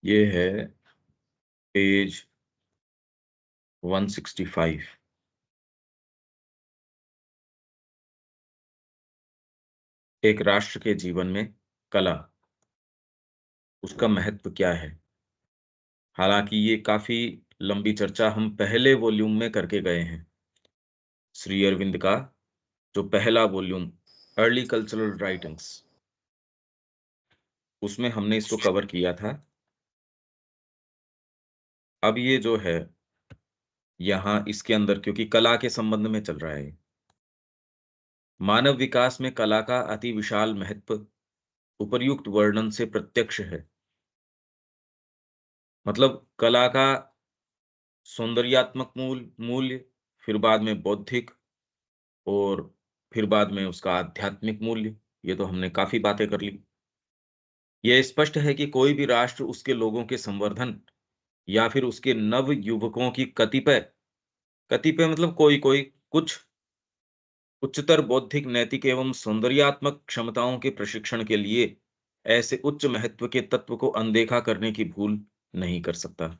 ये है पेज 165। एक राष्ट्र के जीवन में कला, उसका महत्व क्या है? हालांकि ये काफी लंबी चर्चा हम पहले वॉल्यूम में करके गए हैं। श्री अरविंद का जो पहला वॉल्यूम अर्ली कल्चरल राइटिंग्स, उसमें हमने इसको कवर किया था। अब ये जो है यहाँ इसके अंदर, क्योंकि कला के संबंध में चल रहा है, मानव विकास में कला का अति विशाल महत्व उपर्युक्त वर्णन से प्रत्यक्ष है। मतलब कला का सौंदर्यात्मक मूल्य, फिर बाद में बौद्धिक, और फिर बाद में उसका आध्यात्मिक मूल्य। ये तो हमने काफी बातें कर ली। यह स्पष्ट है कि कोई भी राष्ट्र उसके लोगों के संवर्धन या फिर उसके नव युवकों की कतिपय कतिपय मतलब कोई कोई कुछ उच्चतर बौद्धिक, नैतिक एवं सौंदर्यात्मक क्षमताओं के प्रशिक्षण के लिए ऐसे उच्च महत्व के तत्व को अनदेखा करने की भूल नहीं कर सकता।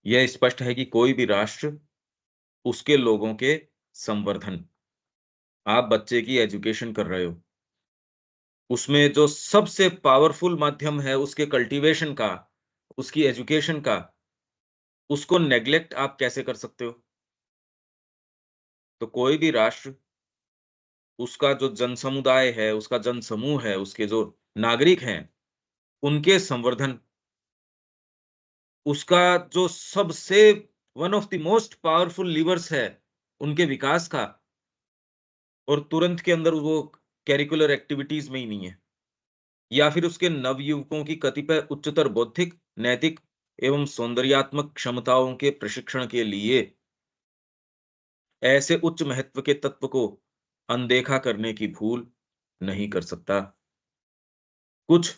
यह स्पष्ट है कि कोई भी राष्ट्र उसके लोगों के संवर्धन, आप बच्चे की एजुकेशन कर रहे हो, उसमें जो सबसे पावरफुल माध्यम है उसके कल्टीवेशन का, उसकी एजुकेशन का, उसको नेग्लेक्ट आप कैसे कर सकते हो? तो कोई भी राष्ट्र, उसका जो जनसमुदाय है, उसका जनसमूह है, उसके जो नागरिक हैं, उनके संवर्धन, उसका जो सबसे one of the most powerful levers है उनके विकास का, और तुरंत के अंदर वो करिकुलर एक्टिविटीज में ही नहीं है, या फिर उसके नवयुवकों की कतिपय उच्चतर बौद्धिक, नैतिक एवं सौंदर्यात्मक क्षमताओं के प्रशिक्षण के लिए ऐसे उच्च महत्व के तत्व को अनदेखा करने की भूल नहीं कर सकता। कुछ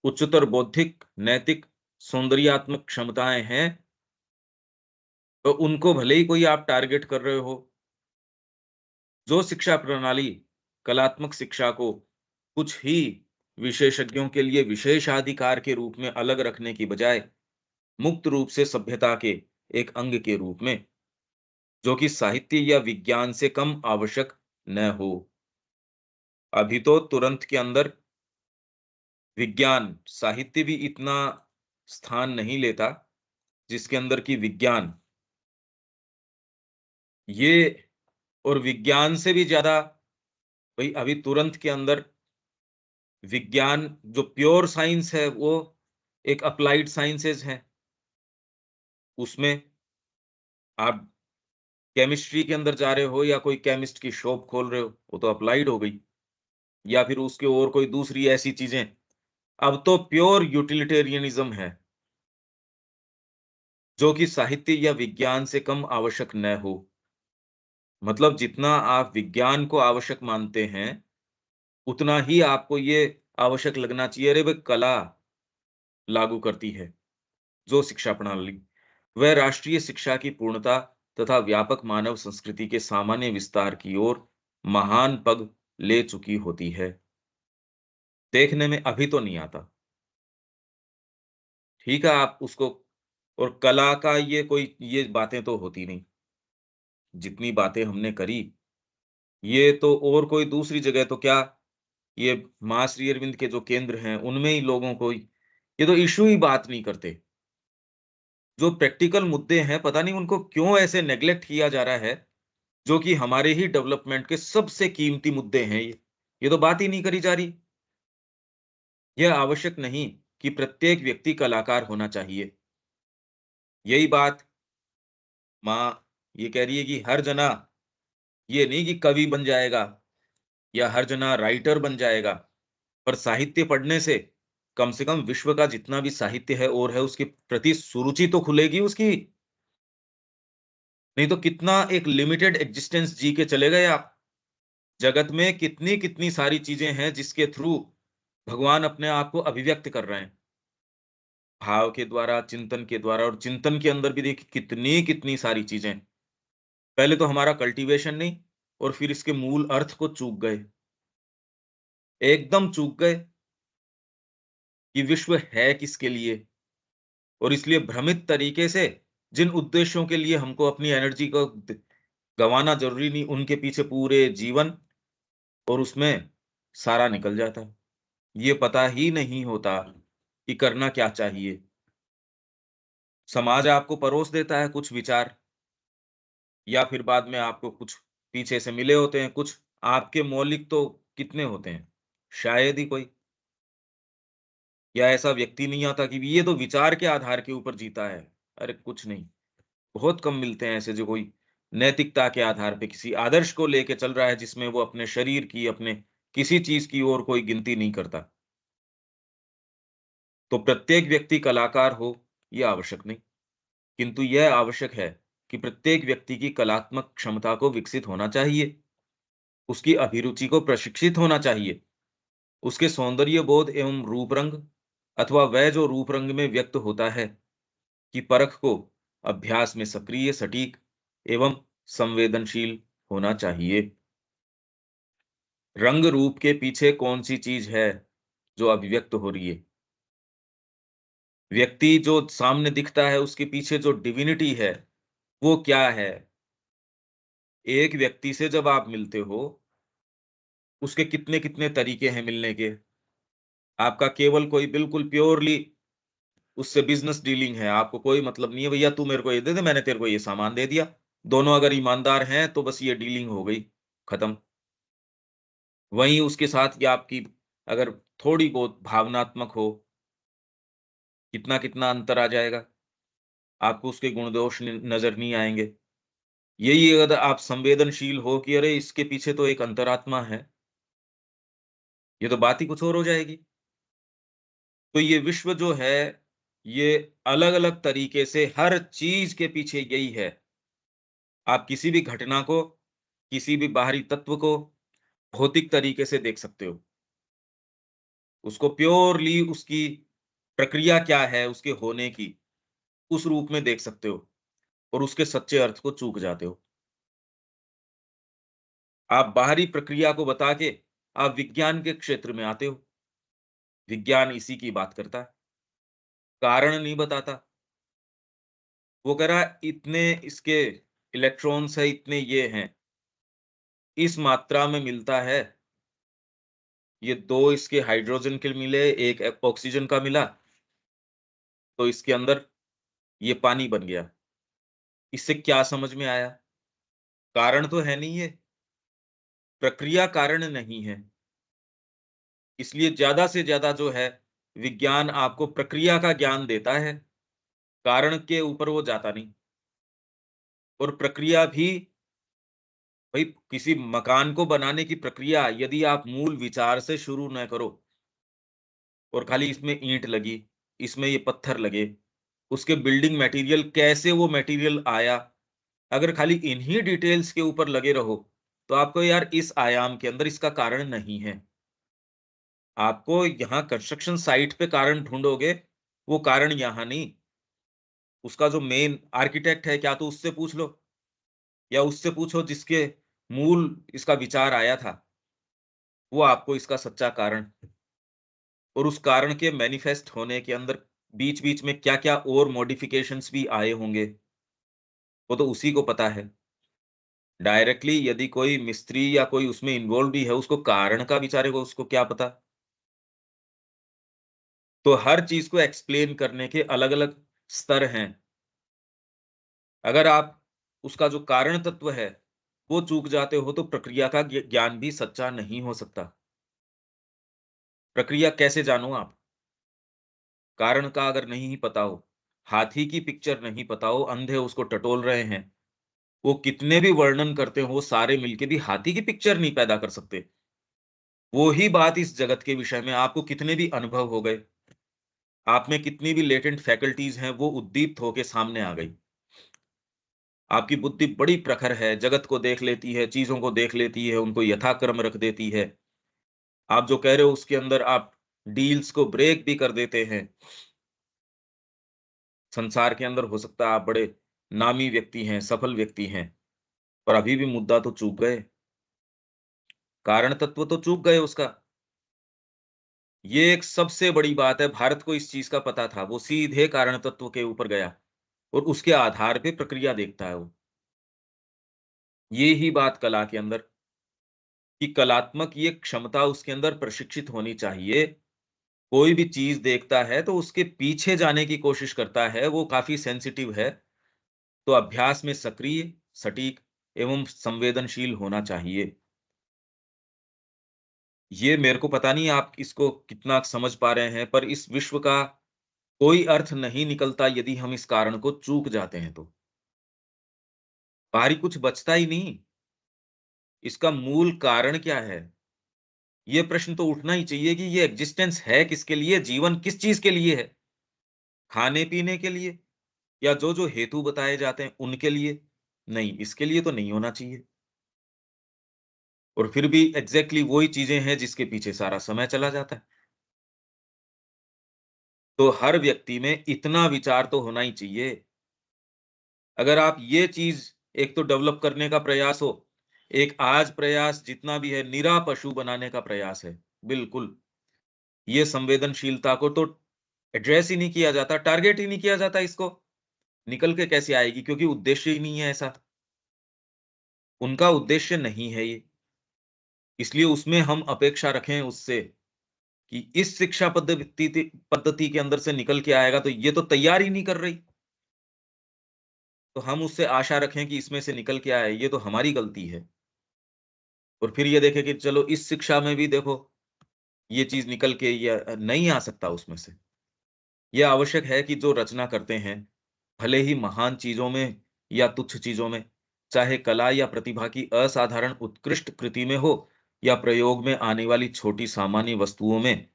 उच्चतर बौद्धिक, नैतिक, सौंदर्यात्मक क्षमताएं हैं, तो उनको भले ही कोई आप टारगेट कर रहे हो। जो शिक्षा प्रणाली कलात्मक शिक्षा को कुछ ही विशेषज्ञों के लिए विशेषाधिकार के रूप में अलग रखने की बजाय मुक्त रूप से सभ्यता के एक अंग के रूप में, जो कि साहित्य या विज्ञान से कम आवश्यक न हो। अभी तो तुरंत के अंदर विज्ञान, साहित्य भी इतना स्थान नहीं लेता जिसके अंदर की विज्ञान, ये, और विज्ञान से भी ज्यादा भाई अभी तुरंत के अंदर विज्ञान, जो प्योर साइंस है वो एक अप्लाइड साइंसेज है। उसमें आप केमिस्ट्री के अंदर जा रहे हो या कोई केमिस्ट की शॉप खोल रहे हो, वो तो अप्लाइड हो गई। या फिर उसके और कोई दूसरी ऐसी चीजें, अब तो प्योर यूटिलिटेरियनिज्म है, जो कि साहित्य या विज्ञान से कम आवश्यक न हो। मतलब जितना आप विज्ञान को आवश्यक मानते हैं, उतना ही आपको ये आवश्यक लगना चाहिए, अरे भाई कला लागू करती है जो शिक्षा प्रणाली, वह राष्ट्रीय शिक्षा की पूर्णता तथा व्यापक मानव संस्कृति के सामान्य विस्तार की ओर महान पग ले चुकी होती है। देखने में अभी तो नहीं आता। ठीक है, आप उसको, और कला का ये बातें तो होती नहीं। जितनी बातें हमने करी, ये तो और कोई दूसरी जगह तो क्या, ये माँ श्री अरविंद के जो केंद्र हैं, उनमें ही लोगों को ये तो इश्यू ही बात नहीं करते। जो प्रैक्टिकल मुद्दे हैं, पता नहीं उनको क्यों ऐसे नेग्लेक्ट किया जा रहा है, जो कि हमारे ही डेवलपमेंट के सबसे कीमती मुद्दे हैं ये तो बात ही नहीं करी जा रही। यह आवश्यक नहीं कि प्रत्येक व्यक्ति कलाकार होना चाहिए। यही बात माँ ये कह रही है कि हर जना, ये नहीं कि कवि बन जाएगा या हर जना राइटर बन जाएगा, पर साहित्य पढ़ने से कम विश्व का जितना भी साहित्य है और है उसके प्रति सुरुचि तो खुलेगी उसकी। नहीं तो कितना एक लिमिटेड एग्जिस्टेंस जी के चले गए आप। जगत में कितनी कितनी सारी चीजें हैं जिसके थ्रू भगवान अपने आप को अभिव्यक्त कर रहे हैं, भाव के द्वारा, चिंतन के द्वारा, और चिंतन के अंदर भी देखिए कितनी कितनी सारी चीजें। पहले तो हमारा कल्टीवेशन नहीं, और फिर इसके मूल अर्थ को चूक गए, एकदम चूक गए। कि विश्व है किसके लिए, और इसलिए भ्रमित तरीके से जिन उद्देश्यों के लिए हमको अपनी एनर्जी को गंवाना जरूरी नहीं, उनके पीछे पूरे जीवन और उसमें सारा निकल जाता है। ये पता ही नहीं होता कि करना क्या चाहिए। समाज आपको परोस देता है कुछ विचार, या फिर बाद में आपको कुछ पीछे से मिले होते हैं, कुछ आपके मौलिक तो कितने होते हैं? शायद ही कोई, या ऐसा व्यक्ति नहीं आता कि ये तो विचार के आधार के ऊपर जीता है। अरे कुछ नहीं, बहुत कम मिलते हैं ऐसे जो कोई नैतिकता के आधार पे किसी आदर्श को लेके चल रहा है, जिसमें वो अपने शरीर की, अपने किसी चीज की और कोई गिनती नहीं करता। तो प्रत्येक व्यक्ति कलाकार हो, ये आवश्यक नहीं, किंतु यह आवश्यक है कि प्रत्येक व्यक्ति की कलात्मक क्षमता को विकसित होना चाहिए, उसकी अभिरुचि को प्रशिक्षित होना चाहिए, उसके सौंदर्य बोध एवं रूप रंग, अथवा वह जो रूप रंग में व्यक्त होता है, की परख को अभ्यास में सक्रिय, सटीक एवं संवेदनशील होना चाहिए। रंग रूप के पीछे कौन सी चीज है जो अभिव्यक्त हो रही है? व्यक्ति जो सामने दिखता है, उसके पीछे जो डिविनिटी है, वो क्या है? एक व्यक्ति से जब आप मिलते हो, उसके कितने-कितने तरीके हैं मिलने के। आपका केवल कोई बिल्कुल प्योरली उससे बिज़नेस डीलिंग है, आपको कोई मतलब नहीं है, भैया तू मेरे को ये दे दे, मैंने तेरे को ये सामान दे दिया। दोनों अगर ईमानदार हैं, तो बस ये डीलिंग हो गई, खत्म। वहीं उसके साथ या आपकी अगर थोड़ी बहुत भावनात्मक हो, कितना-कितना अंतर आ जाएगा। आपको उसके गुण दोष नज़र नहीं आएँगे। यही अगर आप संवेदनशील हो कि अरे इसके पीछे तो एक अंतरात्मा है, ये तो बात ही कुछ और हो जाएगी। तो ये विश्व जो है, ये अलग-अलग तरीके से हर चीज़ के पीछे यही है। आप किसी भी घटना को, किसी भी बाहरी तत्व को भौतिक तरीके से देख सकते हो। उसको प्योरली उसकी प्रक्रिया क्या है उसके होने की, उस रूप में देख सकते हो, और उसके सच्चे अर्थ को चूक जाते हो। आप बाहरी प्रक्रिया को बता के आप विज्ञान के क्षेत्र में आते हो। विज्ञान इसी की बात करता है, कारण नहीं बताता। वो कह रहा है इतने इसके इलेक्ट्रॉन्स है, इतने ये हैं, इस मात्रा में मिलता है, ये 2 इसके हाइड्रोजन के मिले, 1 ऑक्सीजन का मिला, तो इसके अंदर ये पानी बन गया। इससे क्या समझ में आया? कारण तो है नहीं ये, प्रक्रिया कारण नहीं है। इसलिए ज़्यादा से ज़्यादा जो है, विज्ञान आपको प्रक्रिया का ज्ञान देता है, कारण के ऊपर वो जाता नहीं। और प्रक्रिया भी, भई किसी मकान को बनाने की प्रक्रिया यदि आप मूल विचार से शुरू न करो, और खाली इसमें ईंट लगी, इसमें ये पत्थर लगे, उसके बिल्डिंग मटेरियल कैसे वो मटेरियल आया, अगर खाली इन्हीं डिटेल्स के ऊपर लगे रहो, तो आपको यार इस आयाम के अंदर इसका कारण नहीं है। आपको यहाँ कंस्ट्रक्शन साइट पे कारण ढूँढोगे, वो कारण यहाँ नहीं, उसका जो मेन आर्किटेक्ट है, क्या तो उससे पूछ लो, या उससे पूछो जिसके मूल इसका विचार आया था, वो आपको इसका सच्चा कारण, और उस कारण के मैनिफेस्ट होने के अंदर बीच-बीच में क्या-क्या और मॉडिफिकेशंस भी आए होंगे, वो तो उसी को पता है। डायरेक्टली यदि कोई मिस्त्री या कोई उसमें इन्वॉल्व भी है, उसको कारण का बेचारे को उसको क्या पता? तो हर चीज़ को एक्सप्लेन करने के अलग-अलग स्तर हैं। अगर आप उसका जो कारण तत्व है, वो चूक जाते हो, तो प्रक्रिया का ज्ञान भी सच्चा नहीं हो सकता। प्रक्रिया कैसे जानो आप? कारण का अगर नहीं पता हो, हाथी की पिक्चर नहीं पता हो, अंधे उसको टटोल रहे हैं, वो कितने भी वर्णन करते हो, वो सारे मिलके भी हाथी की पिक्चर नहीं पैदा कर सकते। वो ही बात इस जगत के विषय में आपको कितने भी अनुभव हो गए, आप में कितनी भी लेटेंट फैकल्टीज़ हैं, वो उद्दीप्त होके सामने आ गई। आपकी बुद्धि बड़ी प्रखर है, जगत को देख लेती है, चीज़ों को देख लेती है, उनको यथाक्रम रख देती है। आप जो कह रहे हो उसके अंदर आप डील्स को ब्रेक भी कर देते हैं। संसार के अंदर हो सकता है आप बड़े नामी व्यक्ति हैं, सफल व्यक्ति हैं, पर अभी भी मुद्दा तो चूक गए, कारण तत्व तो चूक गए उसका। ये एक सबसे बड़ी बात है, भारत को इस चीज़ का पता था, वो सीधे कारण तत्व के ऊपर गया और उसके आधार पे प्रक्रिया देखता है वो। ये ही बात कला के अंदर कि कलात्मक ये क्षमता उसके अंदर प्रशिक्षित होनी चाहिए। कोई भी चीज़ देखता है तो उसके पीछे जाने की कोशिश करता है, वो काफ़ी सेंसिटिव है, तो अभ्यास में सक्रिय, सटीक एवं संवेदनशील होना चाहिए। ये मेरे को पता नहीं आप इसको कितना समझ पा रहे हैं, पर इस विश्व का कोई अर्थ नहीं निकलता यदि हम इस कारण को चूक जाते हैं तो। बाहरी कुछ बचता ही नहीं। इसका मूल कारण क्या है? ये प्रश्न तो उठना ही चाहिए कि ये एक्जिस्टेंस है किसके लिए? जीवन किस चीज़ के लिए है? खाने-पीने के लिए या जो-जो हेतु बताए जाते हैं उनके लिए? नहीं, इसके लिए तो नहीं होना चाहिए। और फिर भी एग्ज़ैक्टली वही चीज़ें हैं जिसके पीछे सारा समय चला जाता है। तो हर व्यक्ति में इतना विचार तो होना ही चाहिए। अगर आप ये चीज़ एक तो डेवलप करने का प्रयास हो, एक आज प्रयास जितना भी है निरा पशु बनाने का प्रयास है, बिल्कुल। ये संवेदनशीलता को तो एड्रेस ही नहीं किया जाता, टारगेट ही नहीं किया जाता इसको। निकल के कैसे आएगी? क्योंकि उद्देश्य ही नहीं है ऐसा। उनका उद्देश्य नहीं है ये। इसलिए उसमें हम अपेक्षा रखें उससे कि इस शिक्षा पद्धति के अंदर से निकल के आएगा, तो ये तो तैयार ही नहीं कर रही। तो हम उससे आशा रखें कि इसमें से निकल के आए, ये तो हमारी गलती है। और फिर ये देखें कि चलो इस शिक्षा में भी देखो, ये चीज़ निकल के ये नहीं आ सकता उसमें से। ये आवश्यक है कि जो रचना करते हैं, भले ही महान चीज़ों में या तुच्छ चीज़ों में, चाहे कला या प्रतिभा की असाधारण उत्कृष्ट कृति में हो या प्रयोग में आने वाली छोटी सामान्य वस्तुओं में,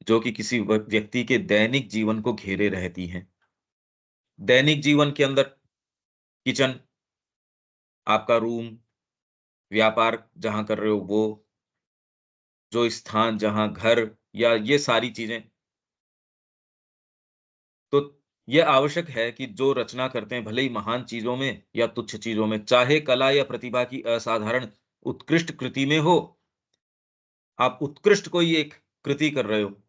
जो कि किसी व्यक्ति के दैनिक जीवन को घेरे रहती हैं। दैनिक जीवन के अंदर किचन, आपका रूम, व्यापार जहाँ कर रहे हो वो, जो स्थान जहाँ घर या ये सारी चीज़ें, तो ये आवश्यक है कि जो रचना करते हैं, भले ही महान चीज़ों में या तुच्छ चीज़ों में, चाहे कला या प्रतिभा की असाधारण उत्कृष्ट कृति में हो, आप उत्कृष्ट कोई एक कृति कर रहे हो,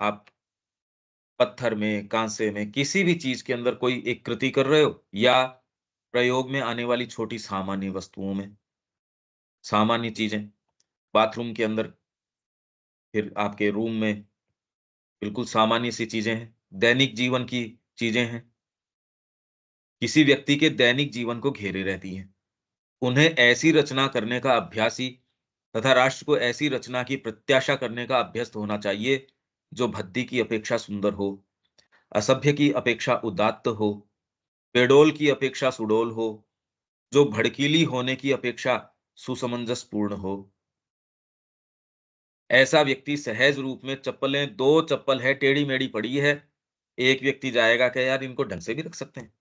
आप पत्थर में, काँसे में, किसी भी चीज़ के अंदर कोई एक कृति कर रहे हो या प्रयोग में आने वाली छोटी सामान्य वस्तुओं में, सामान्य चीज़ें, बाथरूम के अंदर, फिर आपके रूम में, बिल्कुल सामान्य सी चीज़ें हैं, दैनिक जीवन की चीज़ें हैं, किसी व्यक्ति के दैनिक जीवन को घेरे रहती हैं। उन्हें ऐसी रचना करने का अभ्यासी तथा राष्ट्र को ऐसी रचना की प्रत्याशा करने का अभ्यस्त होना चाहिए, जो भद्दी की अपेक्षा सुंदर हो, असभ्य की अपेक्षा उदात्त हो, बेडौल की अपेक्षा सुडौल हो, जो भड़कीली होने की अपेक्षा सुसमंजसपूर्ण हो। ऐसा व्यक्ति सहज रूप में चप्पलें 2 चप्पल है, टेढ़ी-मेढ़ी पड़ी है, एक व्यक्ति जाएगा क्या यार इनको ढंग से भी रख सकते हैं।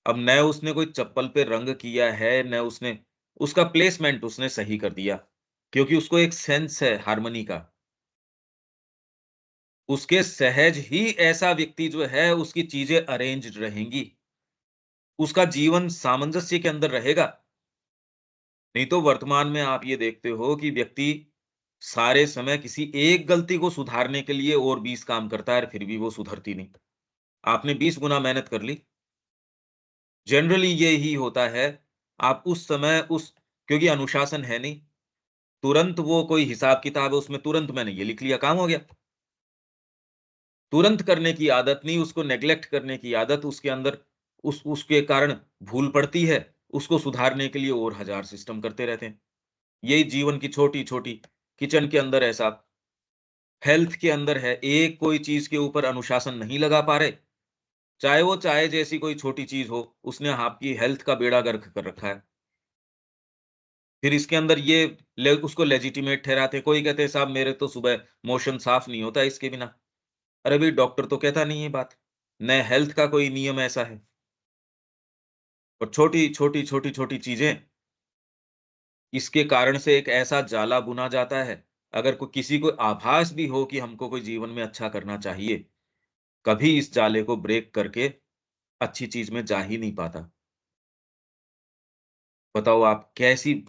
अब न उसने कोई चप्पल पे रंग किया है, न उसने उसका प्लेसमेंट उसने सही कर दिया, क्योंकि उसको एक सेंस है हार्मनी का। उसके सहज ही ऐसा व्यक्ति जो है उसकी चीज़ें अरेंज्ड रहेंगी, उसका जीवन सामंजस्य के अंदर रहेगा। नहीं तो वर्तमान में आप ये देखते हो कि व्यक्ति सारे समय किसी एक गलती को सुधारने के लिए और 20 काम करता है, फिर भी वो सुधरती नहीं। आपने 20 गुना मेहनत कर ली, जनरली ये ही होता है, आप उस समय उस क्योंकि अनुशासन है नहीं, तुरंत वो कोई हिसाब-किताब है उसमें तुरंत मैंने ये लिख लिया, काम हो गया। तुरंत करने की आदत नहीं, उसको नेग्लेक्ट करने की आदत उसके अंदर उसके कारण भूल पड़ती है, उसको सुधारने के लिए और हज़ार सिस्टम करते रहते हैं। यही जीवन की छोटी-छोटी किचन के अंदर ऐसा, हेल्थ के अंदर है, एक कोई चीज़ के ऊपर अनुशासन नहीं लगा पा रहे, चाहे वो चाय जैसी कोई छोटी चीज़ हो, उसने आपकी हेल्थ का बेड़ा गर्क कर रखा है। फिर इसके अंदर ये उसको लेजिटिमेट ठहराते हैं, कोई कहते हैं साहब मेरे तो सुबह मोशन साफ नहीं होता इसके बिना। अरे भई डॉक्टर तो कहता नहीं है बात, न हेल्थ का कोई नियम ऐसा है। और छोटी-छोटी, छोटी-छोटी चीज़ें इसके कारण से एक ऐसा जाला बुना जाता है, अगर किसी को आभास भी हो कि हमको कोई जीवन में अच्छा करना चाहिए, कभी इस जाले को ब्रेक करके अच्छी चीज़ में जा ही नहीं पाता। बताओ आप कैसी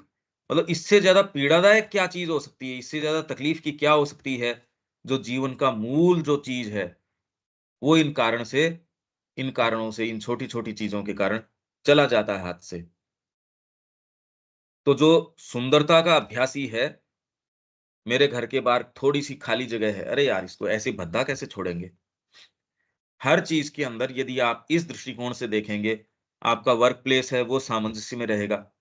मतलब इससे ज़्यादा पीड़ादायक क्या चीज़ हो सकती है? इससे ज़्यादा तकलीफ की क्या हो सकती है? जो जीवन का मूल जो चीज़ है, वो इन कारणों से, इन छोटी-छोटी चीज़ों के कारण चला जाता है हाथ से। तो जो सुंदरता का अभ्यासी है, मेरे घर के बाहर थोड़ी-सी खाली जगह है, अरे यार! इसको ऐसे भद्दा कैसे छोड़ेंगे? हर चीज़ के अंदर यदि आप इस दृष्टिकोण से देखेंगे, आपका वर्क प्लेस है, वो सामंजस्य में रहेगा।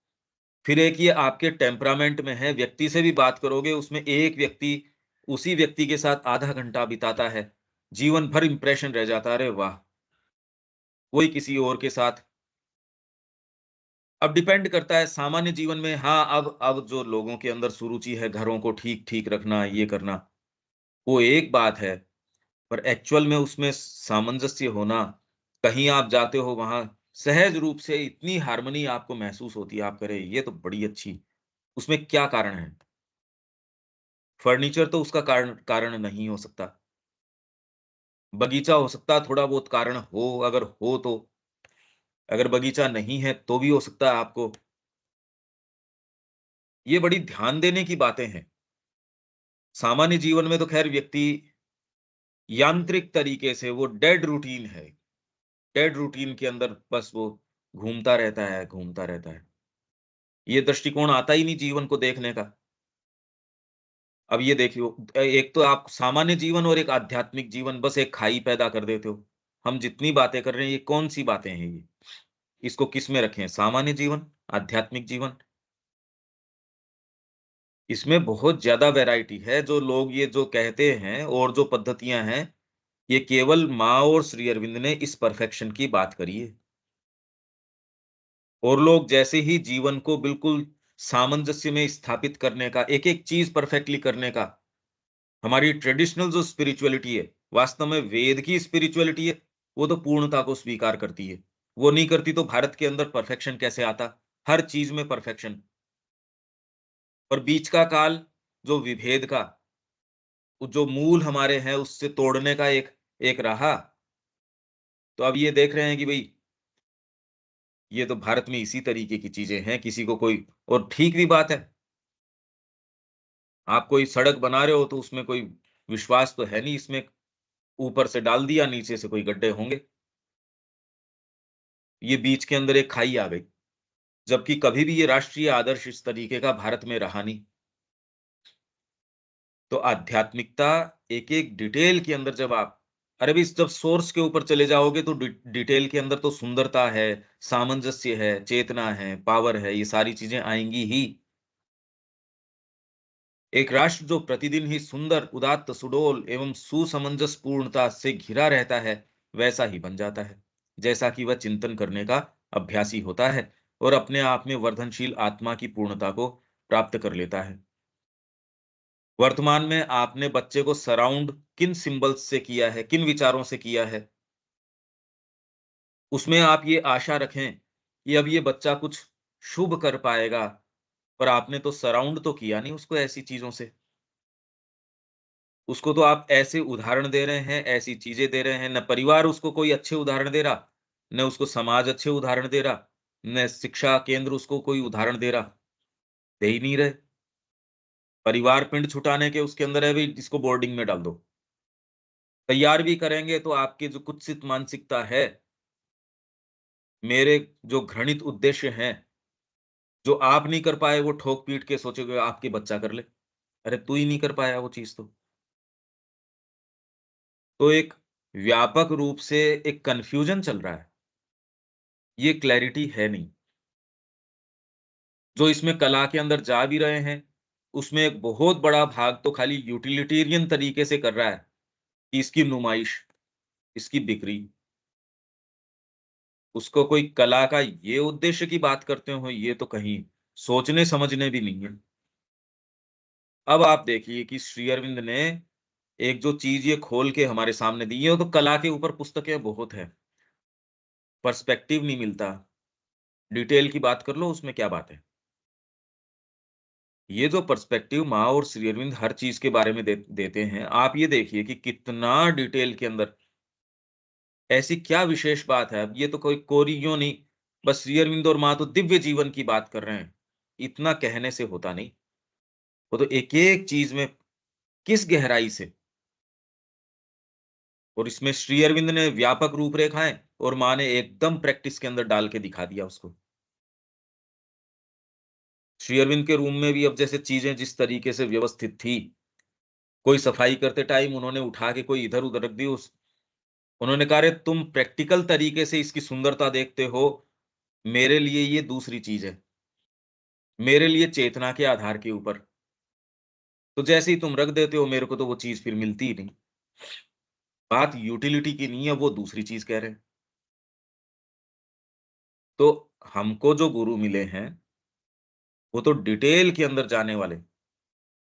फिर एक ये आपके टेम्परामेंट में है, व्यक्ति से भी बात करोगे, उसमें एक व्यक्ति उसी व्यक्ति के साथ आधा घंटा बिताता है, जीवन भर इंप्रेशन रह जाता है, अरे वाह! वही किसी और के साथ अब डिपेंड करता है सामान्य जीवन में हाँ, अब जो लोगों के अंदर सुरुचि है, घरों को ठीक-ठीक रखना, ये करना, वो एक बात है। पर एक्चुअल में उसमें सामंजस्य होना, कहीं आप जाते हो वहाँ सहज रूप से इतनी हार्मनी आपको महसूस होती है, आप कह रहे ये तो बड़ी अच्छी उसमें क्या कारण है? फर्नीचर तो उसका कारण कारण नहीं हो सकता। बगीचा हो सकता है थोड़ा बहुत कारण हो, अगर हो तो। अगर बगीचा नहीं है तो भी हो सकता है आपको। ये बड़ी ध्यान देने की बातें हैं। सामान्य जीवन में तो खैर व्यक्ति यांत्रिक तरीके से वो डेड रूटीन है। डेड रूटीन के अंदर बस वो घूमता रहता है, घूमता रहता है। ये दृष्टिकोण आता ही नहीं जीवन को देखने का। अब ये देखियो एक तो आप सामान्य जीवन और एक आध्यात्मिक जीवन बस एक खाई पैदा कर देते हो। हम जितनी बातें कर रहे हैं ये कौन-सी बातें हैं ये? इसको किस में रखें? सामान्य जीवन, आध्यात्मिक जीवन? इसमें बहुत ज़्यादा वैरायटी है जो लोग ये जो कहते हैं और जो पद्धतियाँ हैं, ये केवल माँ और श्री अरविंद ने इस परफेक्शन की बात करी है। और लोग जैसे ही जीवन को बिल्कुल सामंजस्य में स्थापित करने का, एक-एक चीज़ परफेक्टली करने का हमारी ट्रेडिशनल जो स्पिरिचुअलिटी है, वास्तव में वेद की स्पिरिचुअलिटी है, वो तो पूर्णता को स्वीकार करती है। वो नहीं करती तो भारत के अंदर परफेक्शन कैसे आता? हर चीज़ में परफेक्शन और बीच का काल जो विभेद का, वो जो मूल हमारे हैं उससे तोड़ने का एक एक रहा, तो अब ये देख रहे हैं कि भई ये तो भारत में इसी तरीके की चीज़ें हैं, किसी को कोई और ठीक भी बात है। आप कोई सड़क बना रहे हो तो उसमें कोई विश्वास तो है नहीं इसमें, ऊपर से डाल दिया, नीचे से कोई गड्ढे होंगे। ये बीच के अंदर एक खाई आ गई। जबकि कभी भी ये राष्ट्रीय आदर्श इस तरीके का भारत में रहा नहीं। तो आध्यात्मिकता एक-एक डिटेल के अंदर जब आप अरे भई जब सोर्स के ऊपर चले जाओगे तो डिटेल के अंदर तो सुंदरता है, सामंजस्य है, चेतना है, पावर है, ये सारी चीज़ें आएँगी ही। एक राष्ट्र जो प्रतिदिन ही सुंदर, उदात्त, सुडौल एवं सुसमंजस पूर्णता से घिरा रहता है, वैसा ही बन जाता है। जैसा कि वह चिंतन करने का अभ्यासी होता है और अपने आप में वर्धनशील आत्मा की पूर्णता को प्राप्त कर लेता है। वर्तमान में आपने बच्चे को सराउंड किन सिंबल्स से किया है, किन विचारों से किया है, उसमें आप ये आशा रखें कि अब ये बच्चा कुछ शुभ कर पाएगा, पर आपने तो सराउंड तो किया नहीं उसको ऐसी चीज़ों से। उसको तो आप ऐसे उदाहरण दे रहे हैं, ऐसी चीज़ें दे रहे हैं, न परिवार उसको कोई अच्छे उदाहरण दे रहा, न उसको समाज अच्छे उदाहरण दे रहा, न शिक्षा केंद्र उसको कोई उदाहरण दे रहा, दे ही नहीं रहे। परिवार पिंड छुटाने के उसके अंदर है भई इसको बोर्डिंग में डाल दो। तैयार भी करेंगे तो आपकी जो कुत्सित मानसिकता है, मेरे जो घृणित उद्देश्य हैं, जो आप नहीं कर पाए वो ठोक-पीट के सोचोगे आपके बच्चा कर ले। अरे तू ही नहीं कर पाया वो चीज़ तो। तो एक व्यापक रूप से एक कन्फ्यूजन चल रहा है। ये क्लैरिटी है नहीं। जो इसमें कला के अंदर जा भी रहे हैं, उसमें एक बहुत बड़ा भाग तो खाली यूटिलिटेरियन तरीके से कर रहा है, कि इसकी नुमाइश, इसकी बिक्री, उसको कोई कला का ये उद्देश्य की बात करते हो, ये तो कहीं सोचने-समझने भी नहीं है। अब आप देखिए कि श्री अरविंद ने एक जो चीज़ ये खोल के हमारे सामने दी है, वो तो कला के ऊपर पुस्तकें बहुत हैं, पर्सपेक्टिव नहीं मिलता, डिटेल की बात कर लो उसमें क्या बात है। ये जो पर्सपेक्टिव माँ और श्री अरविंद हर चीज़ के बारे में देते हैं, आप ये देखिए कि कितना डिटेल के अंदर ऐसी क्या विशेष बात है? अब ये तो कोई कोरी यूँ नहीं, बस श्री अरविंद और माँ तो दिव्य जीवन की बात कर रहे हैं। इतना कहने से होता नहीं। वो तो एक-एक चीज़ में किस गहराई से, और इसमें श्री अरविंद ने व्यापक रूपरेखाएँ और माँ ने एकदम प्रैक्टिस के अंदर डाल के दिखा दिया उसको। श्री अरविंद के रूम में भी अब जैसे चीज़ें जिस तरीके से व्यवस्थित थी, कोई सफाई करते टाइम उन्होंने उठा के कोई इधर-उधर रख दी, उस उन्होंने कहा, "अरे तुम प्रैक्टिकल तरीके से इसकी सुंदरता देखते हो, मेरे लिए ये दूसरी चीज़ है। मेरे लिए चेतना के आधार के ऊपर। तो जैसे ही तुम रख देते हो, मेरे को तो वो चीज़ फिर मिलती ही नहीं। बात यूटिलिटी की नहीं है, वो दूसरी चीज़ कह रहे हैं।" तो हमको जो गुरु मिले हैं, वो तो डिटेल के अंदर जाने वाले,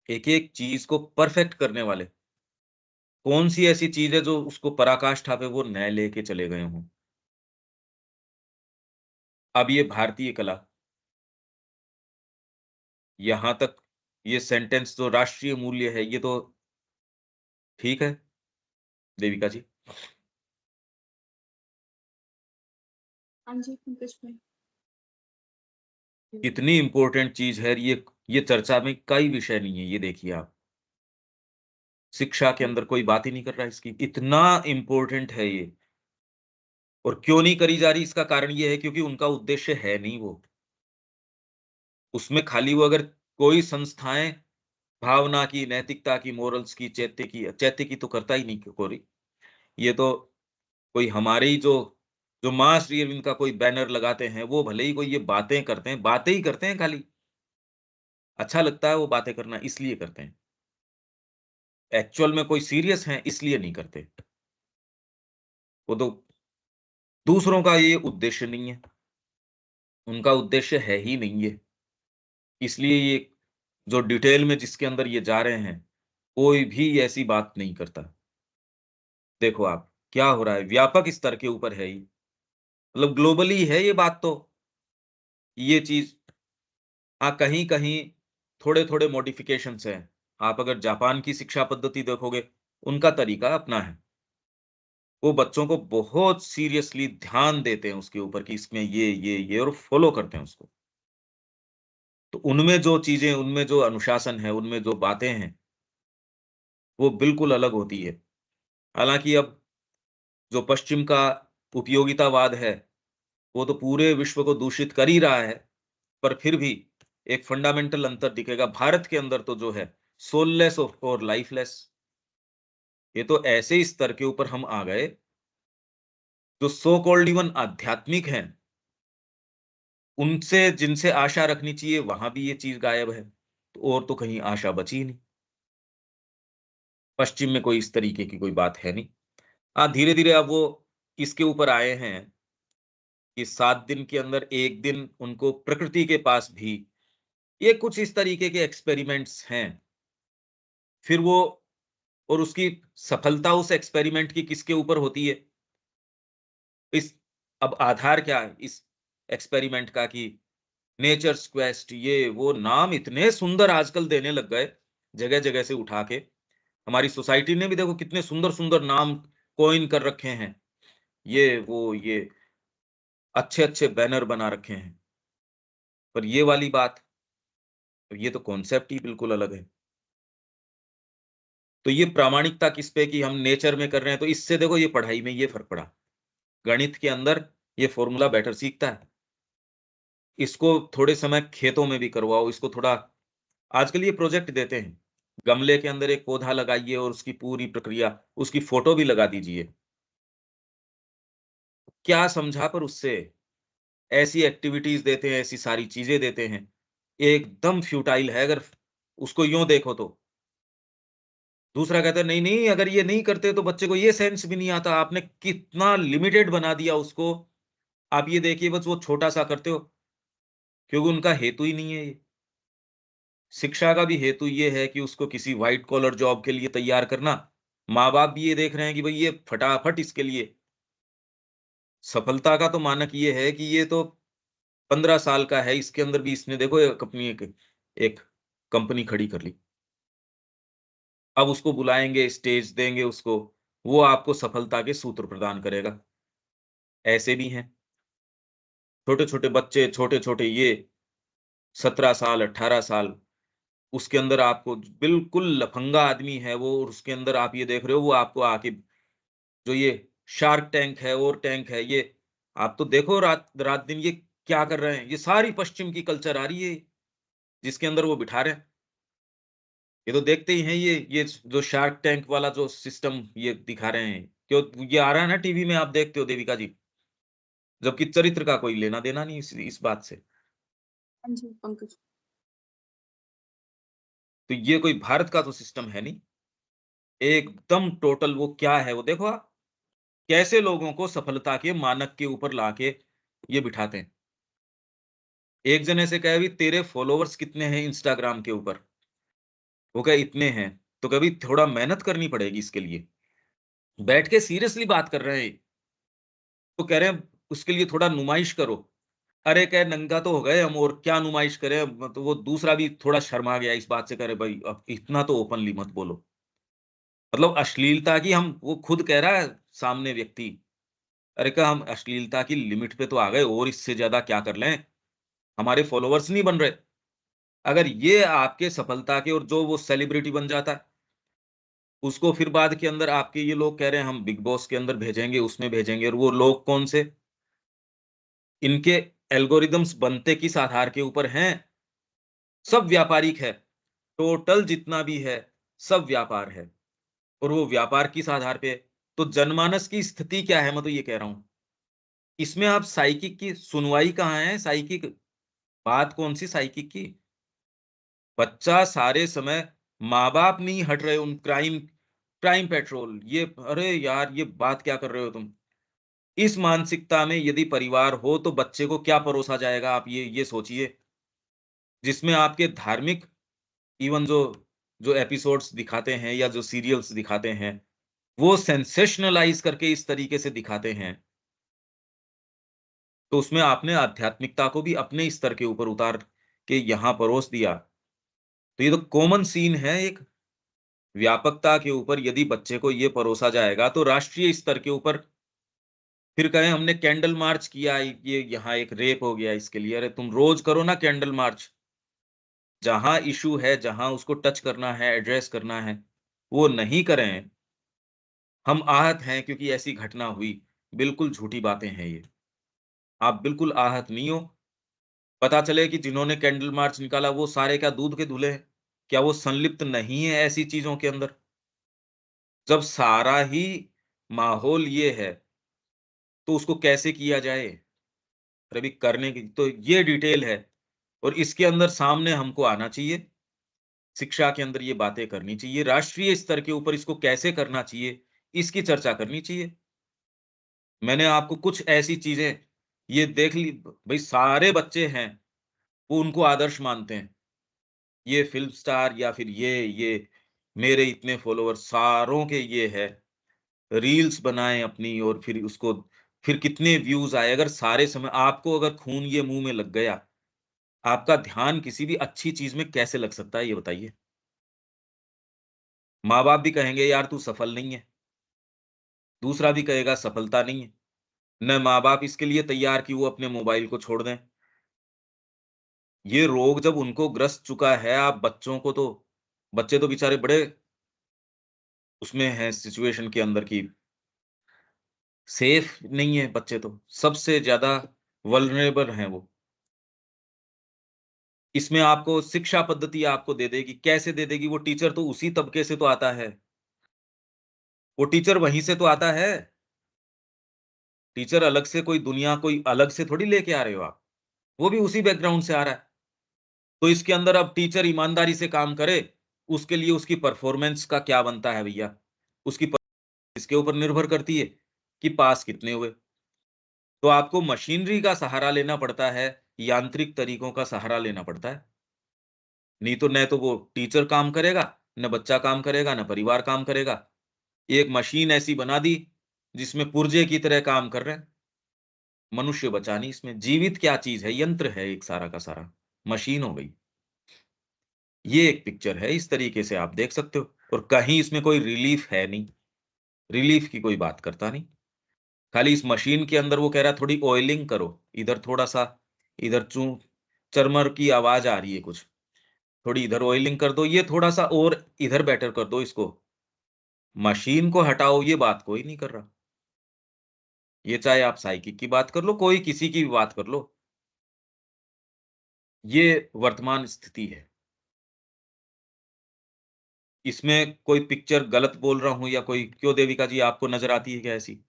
एक-एक चीज़ को परफेक्ट करने वाले। कौन-सी ऐसी चीज़ है जो उसको पराकाष्ठा पे वो न लेके चले गए हों? अब ये भारतीय कला, यहाँ तक ये सेंटेंस जो राष्ट्रीय मूल्य है, ये तो ठीक है, देविका जी। हाँ जी, पंकज भाई। कितनी इम्पोर्टेंट चीज़ है ये चर्चा में कई विषय नहीं है, ये देखिए आप। शिक्षा के अंदर कोई बात ही नहीं कर रहा है इसकी, इतना इम्पोर्टेंट है ये। और क्यों नहीं करी जा रही, इसका कारण ये है क्योंकि उनका उद्देश्य है नहीं वो। उसमें खाली वो अगर कोई संस्थाएँ भावना की, नैतिकता की, मोरल्स की, चैत्य की तो करता ही नहीं कोई। ये तो कोई हमारे ही जो माँ श्री अरविंद का कोई बैनर लगाते हैं, वो भले ही कोई ये बातें ही करते हैं खाली। अच्छा लगता है वो बातें करना, इसलिए करते हैं। एक्चुअल में कोई सीरियस हैं, इसलिए नहीं करते। वो तो दूसरों का ये उद्देश्य नहीं है, उनका उद्देश्य है ही नहीं ये। इसलिए ये जो डिटेल में जिसके अंदर ये जा रहे हैं, कोई भी ऐसी बात नहीं करता। देखो आप, क्या हो रहा है, व्यापक स्तर के ऊपर है ये। मतलब ग्लोबली है ये बात तो, ये चीज़। हाँ, कहीं-कहीं थोड़े-थोड़े मॉडिफ़िकेशंस हैं। आप अगर जापान की शिक्षा पद्धति देखोगे, उनका तरीका अपना है। वो बच्चों को बहुत सीरियसली ध्यान देते हैं उसके ऊपर कि इसमें ये और फ़ॉलो करते हैं उसको। तो उनमें जो चीज़ें, उनमें जो अनुशासन है, उनमें जो बातें हैं, वो बिल्कुल अलग होती है। हालाँकि अब जो पश्चिम का उपयोगितावाद है, वो तो पूरे विश्व को दूषित कर ही रहा है, पर फिर भी एक फंडामेंटल अंतर दिखेगा। भारत के अंदर तो जो है, सोललेस और लाइफलेस, ये तो ऐसे स्तर के ऊपर हम आ गए, जो सो कॉल्ड इवन आध्यात्मिक हैं, उनसे जिनसे आशा रखनी चाहिए, वहाँ भी ये चीज़ गायब है। तो और तो कहीं आशा बची ही नहीं। पश्चिम में कोई इस तरीके की कोई बात है नहीं। हाँ, धीरे-धीरे अब वो इसके ऊपर आए हैं कि 7 दिन के अंदर 1 दिन उनको प्रकृति के पास भी, ये कुछ इस तरीके के एक्सपेरिमेंट्स हैं। फिर वो, और उसकी सफलता उस एक्सपेरिमेंट की किसके ऊपर होती है? इस अब आधार क्या है इस एक्सपेरिमेंट का कि नेचर्स क्वेस्ट, ये वो नाम इतने सुंदर आजकल देने लग गए, जगह-जगह से उठा के। हमारी सोसाइटी ने भी देखो कितने सुंदर-सुंदर नाम कॉइन कर रखे हैं। ये वो ये अच्छे-अच्छे बैनर बना रखे हैं। पर ये वाली बात, ये तो कॉन्सेप्ट ही बिल्कुल अलग है। तो ये प्रामाणिकता किस पे कि हम नेचर में कर रहे हैं, तो इससे देखो ये पढ़ाई में ये फ़र्क पड़ा। गणित के अंदर ये फ़ॉर्मूला बेटर सीखता है। इसको थोड़े समय खेतों में भी करवाओ, इसको थोड़ा, आजकल ये प्रोजेक्ट देते हैं। गमले के अंदर एक पौधा लगाइए और उसकी पूरी प्रक्रिया, उसकी फ़ोटो भी लगा दीजिए। क्या समझा पर उससे? ऐसी एक्टिविटीज़ देते हैं, ऐसी सारी चीज़ें देते हैं। एकदम फ्यूटाइल है अगर उसको यूँ देखो तो। दूसरा कहता है, नहीं-नहीं, अगर ये नहीं करते तो बच्चे को ये सेंस भी नहीं आता। आपने कितना लिमिटेड बना दिया उसको। आप ये देखिए बस वो छोटा-सा करते हो, क्योंकि उनका हेतु ही नहीं है ये। शिक्षा का भी हेतु ये है कि उसको किसी व्हाइट कॉलर जॉब के लिए तैयार करना। माँ-बाप भी ये देख रहे हैं कि भई ये फटाफट इसके लिए, सफलता का तो मानक ये है कि ये तो 15 साल का है, इसके अंदर भी इसने देखो एक अपनी एक एक कंपनी खड़ी कर ली। अब उसको बुलाएँगे, स्टेज देंगे उसको, वो आपको सफलता के सूत्र प्रदान करेगा। ऐसे भी हैं, छोटे-छोटे बच्चे, छोटे-छोटे ये, 17 साल, 18 साल, उसके अंदर आपको बिल्कुल लफंगा आदमी है वो, और उसके अंदर आप ये देख रहे हो वो आपको आके जो ये शार्क टैंक है और टैंक है, ये आप तो देखो रात रात दिन ये क्या कर रहे हैं। ये सारी पश्चिम की कल्चर आ रही है, जिसके अंदर वो बिठा रहे हैं। ये तो देखते ही हैं, ये जो शार्क टैंक वाला जो सिस्टम ये दिखा रहे हैं, क्यों ये आ रहा है ना टीवी में, आप देखते हो देविका जी, जबकि चरित्र का कोई लेना-देना नहीं इस बात से। हाँ जी, पंकज। तो ये कोई भारत का तो सिस्टम है नहीं। एकदम टोटल वो क्या है वो देखो आप, कैसे लोगों को सफलता के मानक के ऊपर लाके ये बिठाते हैं। एक जने से कहा, "अभी तेरे फॉलोवर्स कितने हैं इंस्टाग्राम के ऊपर?" वो कहा, "इतने हैं।" तो कभी थोड़ा मेहनत करनी पड़ेगी इसके लिए। बैठ के सीरियसली बात कर रहे हैं। तो कह रहे हैं, "उसके लिए थोड़ा नुमाइश करो।" अरे कहे, "नंगा तो हो गए हम, और क्या नुमाइश करें?" तो वो दूसरा भी थोड़ा शर्मा गया इस बात से, कह रहे, "भाई अब इतना तो ओपनली मत बोलो।" मतलब अश्लीलता की हम वो खुद कह रहा है सामने व्यक्ति। अरे कहा, "हम अश्लीलता की लिमिट पे तो आ गए, और इससे ज़्यादा क्या कर लें? हमारे फॉलोवर्स नहीं बन रहे।" अगर ये आपके सफलता के, और जो वो सेलिब्रिटी बन जाता है, उसको फिर बाद के अंदर आपके ये लोग कह रहे हैं हम बिग बॉस के अंदर भेजेंगे, उसमें भेजेंगे, और वो लोग कौन से? इनके एल्गोरिदम्स बनते किस आधार के ऊपर हैं? सब व्यापारिक है। टोटल जितना भी है, सब व्यापार है। और वो व्यापार किस आधार पे है? तो जनमानस की स्थिति क्या है, मैं तो ये कह रहा हूँ। इसमें आप साइकिक की सुनवाई कहाँ है? साइकिक बात कौन-सी साइकिक की? बच्चा सारे समय माँ-बाप नहीं हट रहे, उन क्राइम क्राइम पेट्रोल, ये अरे यार! ये बात क्या कर रहे हो तुम? इस मानसिकता में यदि परिवार हो, तो बच्चे को क्या परोसा जाएगा, आप ये सोचिए। जिसमें आपके धार्मिक, इवन जो जो एपिसोड्स दिखाते हैं या जो सीरियल्स दिखाते हैं, वो सेंसेशनलाइज़ करके इस तरीके से दिखाते हैं, तो उसमें आपने आध्यात्मिकता को भी अपने स्तर के ऊपर उतार के यहाँ परोस दिया। तो ये तो कॉमन सीन है एक। व्यापकता के ऊपर यदि बच्चे को ये परोसा जाएगा, तो राष्ट्रीय स्तर के ऊपर फिर कहें हमने कैंडल मार्च किया, ये यहाँ एक रेप हो गया इसके लिए। अरे तुम रोज़ करो ना कैंडल मार्च। जहाँ इश्यू है, जहाँ उसको टच करना है, एड्रेस करना है, वो नहीं करें। हम आहत हैं क्योंकि ऐसी घटना हुई। बिल्कुल झूठी बातें हैं ये। आप बिल्कुल आहत नहीं हो। पता चले कि जिन्होंने कैंडल मार्च निकाला वो सारे क्या दूध के धुले हैं? क्या वो संलिप्त नहीं है ऐसी चीज़ों के अंदर? जब सारा ही माहौल ये है, तो उसको कैसे किया जाए? और अभी करने की तो ये डिटेल है, और इसके अंदर सामने हमको आना चाहिए। शिक्षा के अंदर ये बातें करनी चाहिए। राष्ट्रीय स्तर के ऊपर इसको कैसे करना चाहिए, इसकी चर्चा करनी चाहिए। मैंने आपको कुछ ऐसी चीज़ें ये देख ली, भई सारे बच्चे हैं, वो उनको आदर्श मानते हैं। ये फ़िल्म स्टार या फिर ये मेरे इतने फ़ॉलोवर सारों के ये है। रील्स बनाएँ अपनी, और फिर उसको फिर कितने व्यूज़ आए। अगर सारे समय आपको अगर खून ये मुँह में लग गया, आपका ध्यान किसी भी अच्छी चीज़ में कैसे लग सकता है ये बताइए? माँ-बाप भी कहेंगे यार तू सफल नहीं है, दूसरा भी कहेगा सफलता नहीं है। न माँ-बाप इसके लिए तैयार कि वो अपने मोबाइल को छोड़ दें। ये रोग जब उनको ग्रस्त चुका है, आप बच्चों को तो बच्चे तो बेचारे बड़े उसमें हैं सिचुएशन के अंदर कि सेफ नहीं है बच्चे तो, सबसे ज़्यादा वल्नरेबल हैं वो। इसमें आपको शिक्षा पद्धति आपको दे देगी, कैसे दे देगी? वो टीचर तो उसी तबके से तो आता है, वो टीचर वहीं से तो आता है। टीचर अलग से कोई दुनिया कोई अलग से थोड़ी लेके आ रहे हो आप, वो भी उसी बैकग्राउंड से आ रहा है। तो इसके अंदर अब टीचर ईमानदारी से काम करे, उसके लिए उसकी परफ़ॉर्मेंस का क्या बनता है भैया? उसकी प इसके ऊपर निर्भर करती है कि पास कितने हुए। तो आपको मशीनरी का सहारा लेना पड़ता है, यांत्रिक तरीकों का सहारा लेना पड़ता है। नहीं तो वो टीचर काम करेगा, न बच्चा काम करेगा, न परिवार काम करेगा। एक मशीन ऐसी बना दी, जिसमें पुर्जे की तरह काम कर रहे हैं। मनुष्य बचा नहीं इसमें। जीवित क्या चीज़ है? यंत्र है एक सारा का सारा, मशीन हो गई। ये एक पिक्चर है, इस तरीके से आप देख सकते हो, और कहीं इसमें कोई रिलीफ़ है नहीं। रिलीफ़ की कोई बात करता नहीं। खाली इस मशीन के अंदर वो कह रहा है थोड़ी ऑयलिंग करो, इधर थोड़ा-सा, इधर चरमर की आवाज़ आ रही है कुछ, थोड़ी इधर ऑयलिंग कर दो, ये थोड़ा-सा और इधर बेटर कर दो इसको। मशीन को हटाओ, ये बात कोई नहीं कर रहा। ये चाहे आप साइकिक की बात कर लो, कोई किसी की भी बात कर लो। ये वर्तमान स्थिति है। इसमें कोई पिक्चर गलत बोल रहा हूँ या कोई क्यों देविका जी आपको नज़र आती है क्या ऐसी?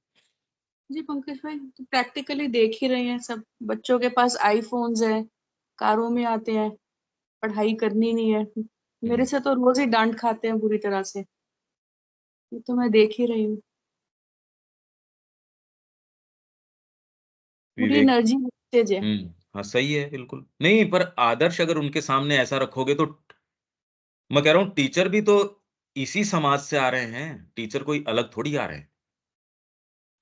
जी, पंकज भाई तो प्रैक्टिकली देख ही रहे हैं सब। बच्चों के पास आईफ़ोन्स हैं, कारों में आते हैं, पढ़ाई करनी नहीं है। मेरे हुँ, से तो रोज़ ही डाँट खाते हैं बुरी तरह से। ये तो मैं देख ही रही हूँ। पूरी विवेक एनर्जी वेस्टेज है। हाँ, सही है बिल्कुल। नहीं, पर आदर्श अगर उनके सामने ऐसा रखोगे तो मैं कह रहा हूँ टीचर भी तो इसी समाज से आ रहे हैं, टीचर कोई अलग थोड़ी आ रहे हैं।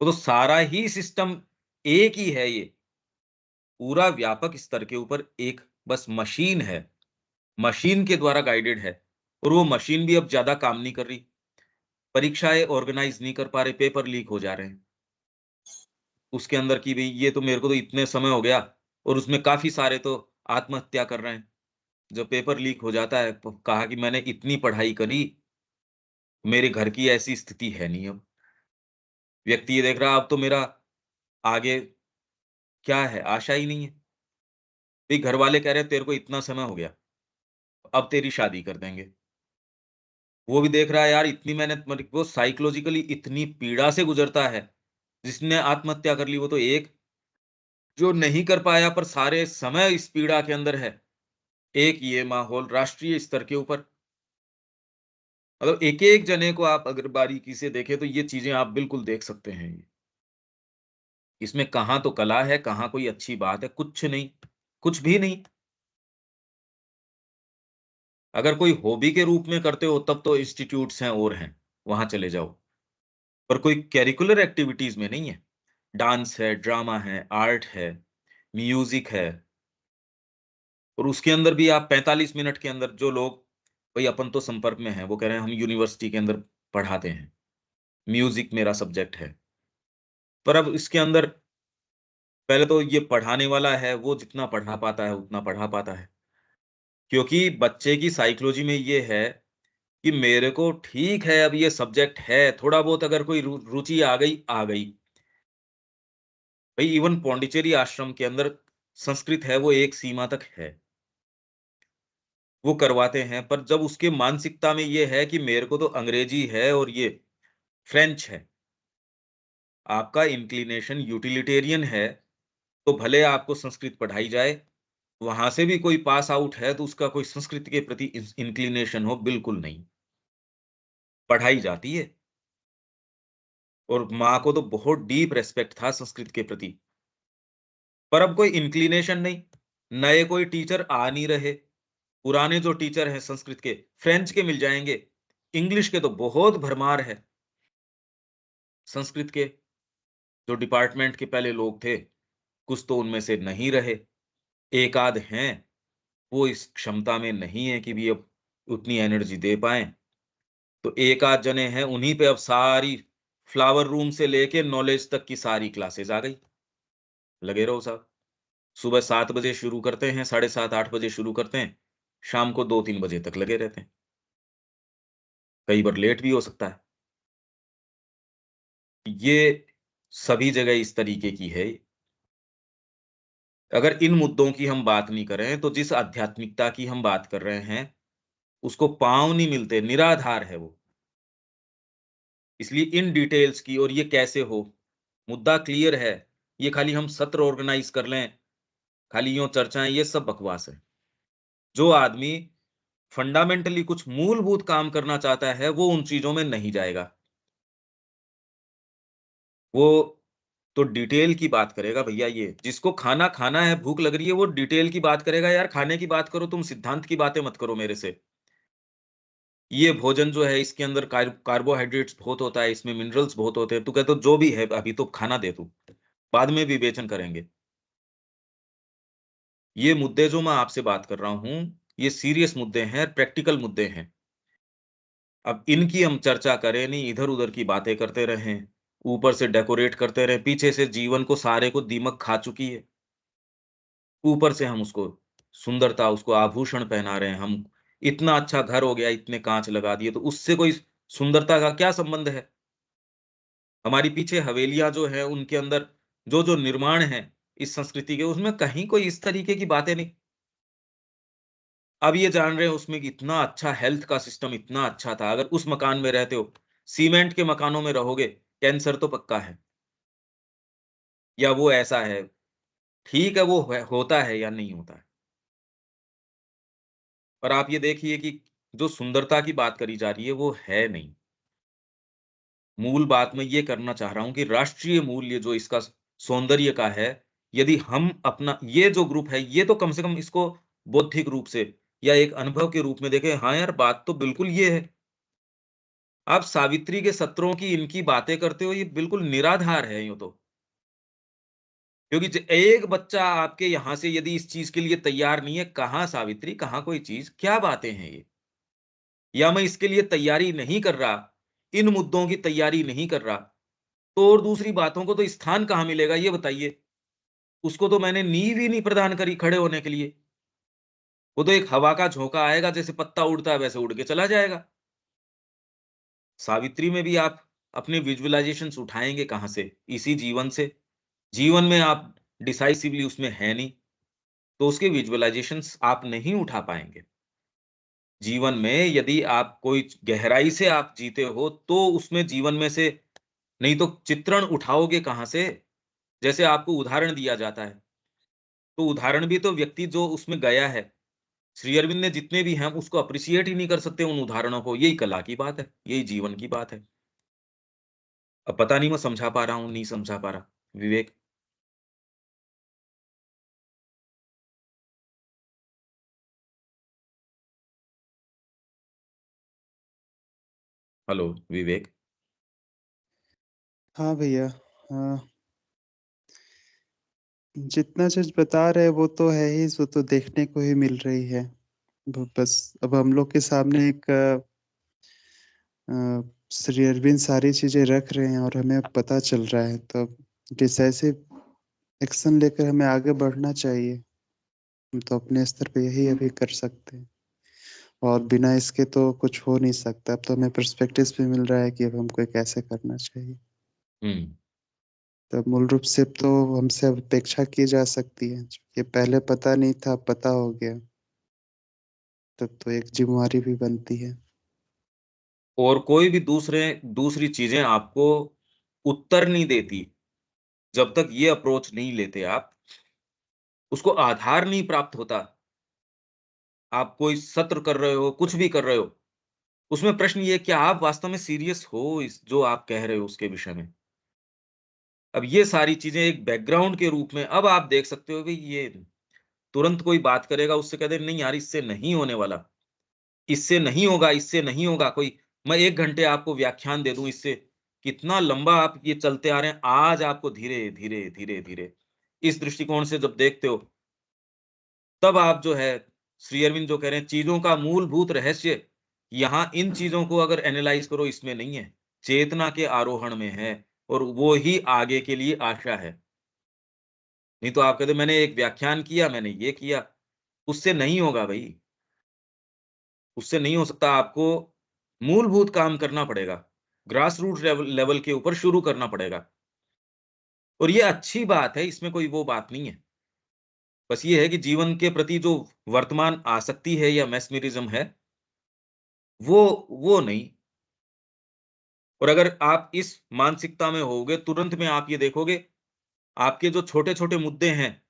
वो तो सारा ही सिस्टम एक ही है ये, पूरा व्यापक स्तर के ऊपर एक बस मशीन है, मशीन के द्वारा गाइडेड है और वो मशीन भी अब ज़्यादा काम नहीं कर रही। परीक्षाएँ ऑर्गनाइज़ नहीं कर पा रहे, पेपर लीक हो जा रहे हैं। उसके अंदर कि भई ये तो मेरे को तो इतने समय हो गया और उसमें काफ़ी सारे तो आत्महत्या कर रहे हैं। जब पेपर लीक हो जाता है, प कहा कि मैंने इतनी पढ़ाई करी, मेरे घर की ऐसी स्थिति है नहीं अब। व्यक्ति ये देख रहा है अब तो मेरा आगे क्या है, आशा ही नहीं है। भई घरवाले कह रहे हैं तेरे को इतना समय हो गया, अब तेरी शादी कर देंगे। वो भी देख रहा है यार इतनी मेहनत मतलब वो साइकोलॉजिकली इतनी पीड़ा से गुज़रता है, जिसने आत्महत्या कर ली वो तो एक, जो नहीं कर पाया पर सारे समय इस पीड़ा के अंदर है। एक ये माहौल राष्ट्रीय स्तर के ऊपर मतलब एक-एक जने को आप अगर बारीकी से देखें तो ये चीज़ें आप बिल्कुल देख सकते हैं। इसमें कहाँ तो कला है, कहाँ कोई अच्छी बात है, कुछ नहीं, कुछ भी नहीं। अगर कोई हॉबी के रूप में करते हो तब तो इंस्टीट्यूट्स हैं और हैं, वहाँ चले जाओ। पर कोई करिकुलर एक्टिविटीज़ में नहीं है। डांस है, ड्रामा है, आर्ट है, म्यूज़िक है और उसके अंदर भी आप 45 मिनट के अंदर जो लोग भई अपन तो संपर्क में हैं, वो कह रहे हैं हम यूनिवर्सिटी के अंदर पढ़ाते हैं, म्यूज़िक मेरा सब्जेक्ट है। पर अब इसके अंदर पहले तो ये पढ़ाने वाला है, वो जितना पढ़ा पाता है, उतना पढ़ा पाता है। क्योंकि बच्चे की साइकोलॉजी में ये है कि मेरे को ठीक है, अब ये सब्जेक्ट है, थोड़ा बहुत अगर कोई रुचि आ गई, आ गई। भई इवन पौंडीचेरी आश्रम के अंदर संस्कृत है, वो एक सीमा तक है। वो करवाते हैं, पर जब उसके मानसिकता में ये है कि मेरे को तो अंग्रेजी है और ये फ्रेंच है। आपका इंक्लिनेशन यूटिलिटेरियन है, तो भले आपको संस्कृत पढ़ाई जाए, वहाँ से भी कोई पास आउट है, तो उसका कोई संस्कृत के प्रति इंक्लिनेशन हो, बिल्कुल नहीं। पढ़ाई जाती है और माँ को तो बहुत डीप रिस्पेक्ट था संस्कृत के प्रति। पर अब कोई इंक्लिनेशन नहीं, नए कोई टीचर आ नहीं रहे। पुराने जो टीचर हैं संस्कृत के, फ्रेंच के मिल जाएँगे, इंग्लिश के तो बहुत भरमार है। संस्कृत के जो डिपार्टमेंट के पहले लोग थे, कुछ तो उनमें से नहीं रहे। एक-आध हैं, वो इस क्षमता में नहीं है कि भी अब उतनी एनर्जी दे पाएँ। तो एक-आध जने हैं, उन्हीं पे अब सारी फ्लावर रूम से लेके नॉलेज तक की सारी क्लासेस आ गई। लगे रहो साहब। सुबह 7 बजे शुरू करते हैं, साढ़े 7-8 बजे शुरू करते हैं, शाम को 2-3 बजे तक लगे रहते हैं। कई बार लेट भी हो सकता है। ये सभी जगह इस तरीके की है। अगर इन मुद्दों की हम बात नहीं करें, तो जिस आध्यात्मिकता की हम बात कर रहे हैं, उसको पाँव नहीं मिलते, निराधार है वो। इसलिए इन डिटेल्स की और ये कैसे हो, मुद्दा क्लियर है। ये खाली हम सत्र ऑर्गेनाइज़ कर लें, खाली यूँ चर्चाएँ, ये सब बकवास है। जो आदमी फंडामेंटली कुछ मूलभूत काम करना चाहता है, वो उन चीज़ों में नहीं जाएगा। वो तो डिटेल की बात करेगा भैया ये। जिसको खाना खाना है, भूख लग रही है, वो डिटेल की बात करेगा। यार खाने की बात करो, तुम सिद्धांत की बातें मत करो मेरे से। ये भोजन जो है इसके अंदर कार्बोहाइड्रेट्स बहुत होता है, इसमें मिनरल्स बहुत होते हैं। तू कहता जो भी है अभी तो खाना दे तू, बाद में विवेचन करेंगे। ये मुद्दे जो मैं आपसे बात कर रहा हूँ, ये सीरियस मुद्दे हैं, प्रैक्टिकल मुद्दे हैं। अब इनकी हम चर्चा करें नहीं, इधर-उधर की बातें करते रहें, ऊपर से डेकोरेट करते रहें, पीछे से जीवन को सारे को दीमक खा चुकी है। ऊपर से हम उसको सुंदरता, उसको आभूषण पहना रहे हैं हम, इतना अच्छा घर हो गया, इतने काँच लगा दिए, तो उससे कोई सुंदरता का क्या संबंध है? हमारी पीछे हवेलियाँ जो हैं, उनके अंदर जो-जो निर्माण हैं इस संस्कृति के, उसमें कहीं कोई इस तरीके की बातें नहीं। अब ये जान रहे हैं उसमें कि इतना अच्छा हेल्थ का सिस्टम इतना अच्छा था, अगर उस मकान में रहते हो, सीमेंट के मकानों में रहोगे, कैंसर तो पक्का है, या वो ऐसा है। ठीक है, वो होता है या नहीं होता है। पर आप ये देखिए कि जो सुंदरता की बात करी जा रही है, वो है नहीं। मूल बात मैं ये करना चाह रहा हूँ कि राष्ट्रीय मूल्य जो इसका सौंदर्य का है, यदि हम अपना ये जो ग्रुप है, ये तो कम से कम इसको बौद्धिक रूप से या एक अनुभव के रूप में देखें, हाँ यार, बात तो बिल्कुल ये है। आप सावित्री के सत्रों की इनकी बातें करते हो, ये बिल्कुल निराधार है यूँ तो। क्योंकि एक बच्चा आपके यहाँ से यदि इस चीज़ के लिए तैयार नहीं है, कहाँ सावित्री, कहाँ कोई चीज़, क्या बातें हैं ये? या मैं इसके लिए तैयारी नहीं कर रहा, इन मुद्दों की तैयारी नहीं कर रहा, तो और दूसरी बातों को तो स्थान कहाँ मिलेगा ये बताइए? उसको तो मैंने नींव ही नहीं प्रदान करी खड़े होने के लिए। वो तो एक हवा का झोंका आएगा, जैसे पत्ता उड़ता है वैसे उड़ के चला जाएगा। सावित्री में भी आप अपने विजुअलाइज़ेशंस उठाएँगे कहाँ से? इसी जीवन से। जीवन में आप डिसाइसिवली उसमें हैं नहीं, तो उसके विजुअलाइज़ेशंस आप नहीं उठा पाएँगे। जीवन में यदि आप कोई गहराई से आप जीते हो, तो उसमें जीवन में से नहीं तो चित्रण उठाओगे कहाँ से? जैसे आपको उदाहरण दिया जाता है, तो उदाहरण भी तो व्यक्ति जो उसमें गया है। श्री अरविंद ने जितने भी हैं, हम उसको एप्रिशिएट ही नहीं कर सकते उन उदाहरणों को। यही कला की बात है, यही जीवन की बात है। अब पता नहीं मैं समझा पा रहा हूँ, नहीं समझा पा रहा। विवेक, हेलो विवेक। हाँ भैया। जितना चीज बता रहे वो तो है ही, वो तो देखने को ही मिल रही है। बस अब हम लोग के सामने एक श्री अरविंद सारी चीजें रख रहे हैं और हमें अब पता चल रहा है, तो डिसाइसिव एक्शन लेकर हमें आगे बढ़ना चाहिए। हम तो अपने स्तर पे यही अभी कर सकते हैं, और बिना इसके तो कुछ हो नहीं सकता। अब तो हमें पर्सपेक्टिव भी मिल रहा है कि अब हमको कैसे करना चाहिए। हुँ। तो मूल रूप से तो हमसे अब अपेक्षा की जा सकती है, ये पहले पता नहीं था, अब पता हो गया, तब तो एक ज़िम्मेवारी भी बनती है। और कोई भी दूसरी चीज़ें आपको उत्तर नहीं देती, जब तक ये अप्रोच नहीं लेते आप, उसको आधार नहीं प्राप्त होता। आप कोई सत्र कर रहे हो, कुछ भी कर रहे हो, उसमें प्रश्न ये है क्या आप वास्तव में सीरियस हो इस जो आप कह रहे हो उसके विषय में? अब ये सारी चीज़ें एक बैकग्राउंड के रूप में अब आप देख सकते हो भई ये तुरंत कोई बात करेगा उससे कह दें नहीं यार इससे नहीं होने वाला, इससे नहीं होगा कोई मैं 1 घंटे आपको व्याख्यान दे दूँ इससे, कितना लंबा आप ये चलते आ रहे हैं, आज आपको धीरे, धीरे, धीरे, धीरे इस दृष्टिकोण से जब देखते हो, तब आप जो है श्री अरविंद जो कह रहे हैं चीज़ों का मूलभूत रहस्य, यहाँ इन चीज़ों को अगर एनालाइज़ करो इसमें नहीं है, चेतना के आरोहण में है और वो ही आगे के लिए आशा है। नहीं तो आप कहते मैंने एक व्याख्यान किया, मैंने ये किया, उससे नहीं होगा भई, उससे नहीं हो सकता आपको मूलभूत काम करना पड़ेगा। ग्रास रूट लेवल लेवल के ऊपर शुरू करना पड़ेगा और ये अच्छी बात है, इसमें कोई वो बात नहीं है। बस ये है कि जीवन के प्रति जो वर्तमान आसक्ति है या मैस्मरिज़्म है, वो नहीं। और अगर आप इस मानसिकता में होगे, तुरंत में आप ये देखोगे, आपके जो छोटे-छोटे मुद्दे हैं,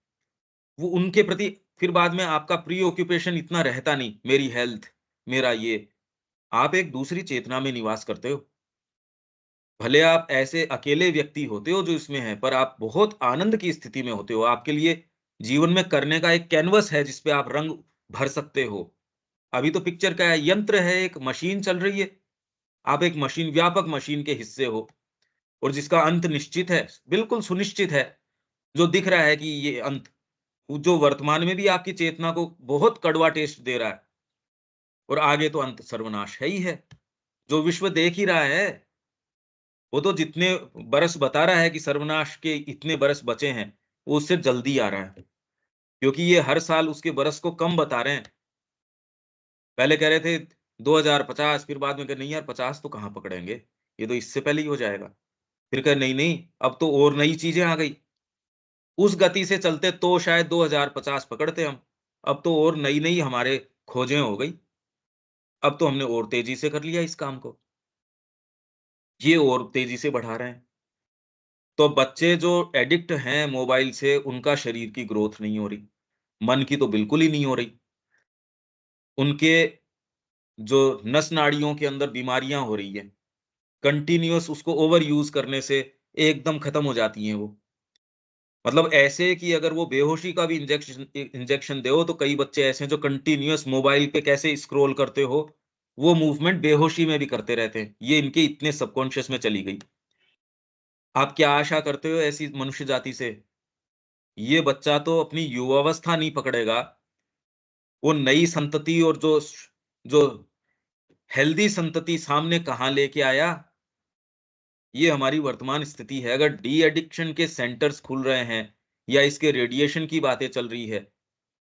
वो उनके प्रति फिर बाद में आपका प्रीऑक्यूपेशन इतना रहता नहीं, मेरी हेल्थ, मेरा ये। आप एक दूसरी चेतना में निवास करते हो। भले आप ऐसे अकेले व्यक्ति होते हो जो इसमें हैं, पर आप बहुत आनंद की स्थिति में होते हो। आपके लिए जीवन में करने का एक कैनवस है जिस पे आप रंग भर सकते हो। अभी तो पिक्चर क्या है, यंत्र है, एक मशीन चल रही है। आप एक मशीन व्यापक मशीन के हिस्से हो और जिसका अंत निश्चित है, बिल्कुल सुनिश्चित है। जो दिख रहा है कि ये अंत, जो वर्तमान में भी आपकी चेतना को बहुत कड़वा टेस्ट दे रहा है और आगे तो अंत सर्वनाश है ही है। जो विश्व देख ही रहा है, वो तो जितने बरस बता रहा है कि सर्वनाश के इतने बरस बचे हैं, वो उससे जल्दी आ रहा है। क्योंकि ये हर साल उसके बरस को कम बता रहे हैं। पहले कह रहे थे 2050, फिर बाद में कहे नहीं यार 50 तो कहाँ पकड़ेंगे, ये तो इससे पहले ही हो जाएगा। फिर कहे नहीं, अब तो और नई चीज़ें आ गई। उस गति से चलते तो शायद 2050 पकड़ते हम। अब तो और नई-नई हमारे खोजें हो गई। अब तो हमने और तेज़ी से कर लिया इस काम को। ये और तेज़ी से बढ़ा रहे हैं। तो बच्चे जो एडिक्ट हैं मोबाइल से, उनका शरीर की ग्रोथ नहीं हो रही, मन की तो बिल्कुल ही नहीं हो रही। उनके जो नस-नाड़ियों के अंदर बीमारियाँ हो रही हैं, कंटीन्यूअस उसको ओवर यूज़ करने से एकदम खत्म हो जाती हैं वो। मतलब ऐसे कि अगर वो बेहोशी का भी इंजेक्शन दो, तो कई बच्चे ऐसे हैं जो कंटीन्यूअस मोबाइल पे कैसे स्क्रॉल करते हो, वो मूवमेंट बेहोशी में भी करते रहते हैं। ये इनके इतने सबकॉन्शियस में चली गई। आप क्या आशा करते हो ऐसी मनुष्य जाति से? ये बच्चा तो अपनी युवावस्था नहीं पकड़ेगा, वो नई संतति और जो हेल्दी संतति सामने कहाँ लेके आया, ये हमारी वर्तमान स्थिति है। अगर डी एडिक्शन के सेंटर्स खुल रहे हैं या इसके रेडिएशन की बातें चल रही है,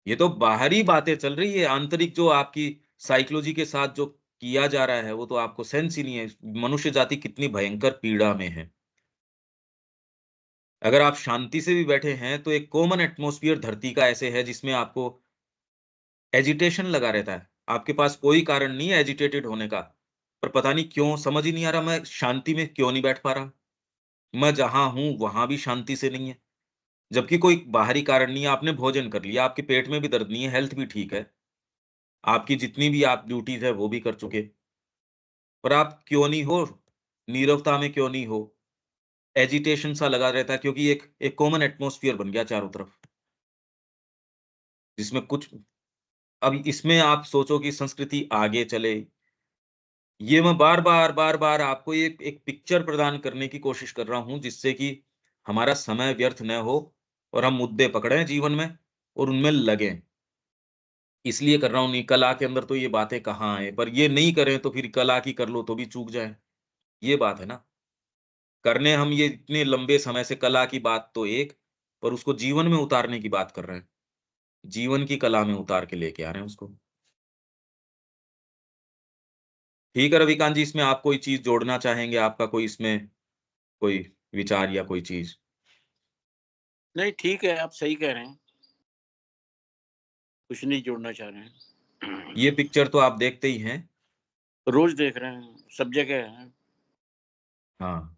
ये तो बाहरी बातें चल रही है, आंतरिक जो आपकी साइकोलॉजी के साथ जो किया जा रहा है, वो तो आपको सेंस ही नहीं है। मनुष्य जाति कितनी भयंकर पीड़ा में है। अगर आप शांति से भी बैठे हैं, तो एक कॉमन एटमॉस्फियर धरती का ऐसे है जिसमें आपको एजिटेशन लगा रहता है। आपके पास कोई कारण नहीं है एजिटेटेड होने का, पर पता नहीं क्यों समझ ही नहीं आ रहा मैं शांति में क्यों नहीं बैठ पा रहा। मैं जहाँ हूँ, वहाँ भी शांति से नहीं है। जबकि कोई बाहरी कारण नहीं है, आपने भोजन कर लिया, आपके पेट में भी दर्द नहीं है, हेल्थ भी ठीक है। आपकी जितनी भी आप ड्यूटीज़ है, वो भी कर चुके। पर आप क्यों नहीं हो? नीरवता में क्यों नहीं हो? एजिटेशन सा लगा रहता है क्योंकि एक एक कॉमन एटमॉस्फियर बन गया चारों तरफ, जिसमें कुछ अब इसमें आप सोचो कि संस्कृति आगे चले, ये मैं बार-बार आपको एक पिक्चर प्रदान करने की कोशिश कर रहा हूँ, जिससे कि हमारा समय व्यर्थ न हो और हम मुद्दे पकड़ें जीवन में और उनमें लगें। इसलिए कर रहा हूँ, नहीं कला के अंदर तो ये बातें कहाँ आए, पर ये नहीं करें तो फिर कला की कर लो तो भी चूक जाएँ, ये बात है ना। करने हम ये इतने लंबे समय से कला की बात तो एक, पर उसको जीवन में उतारने की बात कर रहे हैं। जीवन की कला में उतार के लेके आ रहे हैं उसको। ठीक है रविकांत जी, इसमें आप कोई चीज़ जोड़ना चाहेंगे? आपका कोई इसमें कोई विचार या कोई चीज़? नहीं, ठीक है, आप सही कह रहे हैं। कुछ नहीं जोड़ना चाह रहे हैं। ये पिक्चर तो आप देखते ही हैं। रोज़ देख रहे हैं, सब जगह है। हाँ।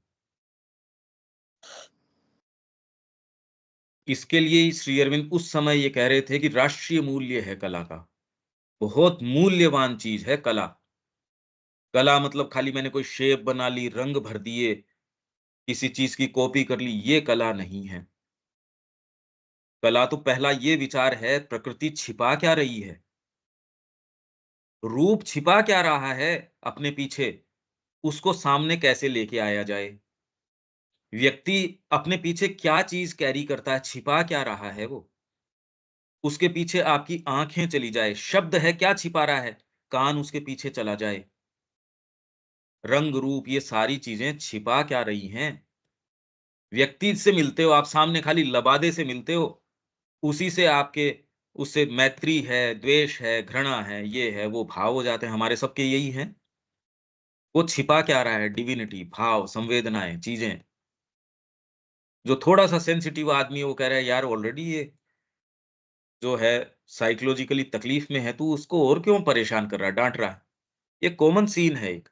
इसके लिए ही श्री अरविंद उस समय ये कह रहे थे कि राष्ट्रीय मूल्य है कला का। बहुत मूल्यवान चीज़ है कला। कला मतलब खाली मैंने कोई शेप बना ली, रंग भर दिए, किसी चीज़ की कॉपी कर ली, ये कला नहीं है। कला तो पहला ये विचार है, प्रकृति छिपा क्या रही है? रूप छिपा क्या रहा है अपने पीछे? उसको सामने कैसे लेके आया जाए? व्यक्ति अपने पीछे क्या चीज़ कैरी करता है, छिपा क्या रहा है वो? उसके पीछे आपकी आँखें चली जाए, शब्द है क्या छिपा रहा है? कान उसके पीछे चला जाए। रंग, रूप ये सारी चीज़ें छिपा क्या रही हैं? व्यक्ति से मिलते हो आप सामने खाली लबादे से मिलते हो, उसी से आपके उससे मैत्री है, द्वेष है, घृणा है, ये है, वो भाव हो जाते हैं, हमारे सबके यही हैं। वो छिपा क्या रहा है? डिविनिटी, भाव, संवेदनाएँ, चीज़ें। जो थोड़ा-सा सेंसिटिव आदमी है वो कह रहा है यार ऑलरेडी ये जो है साइकोलॉजिकली तकलीफ में है, तू उसको और क्यों परेशान कर रहा है, डाँट रहा है। ये कॉमन सीन है एक।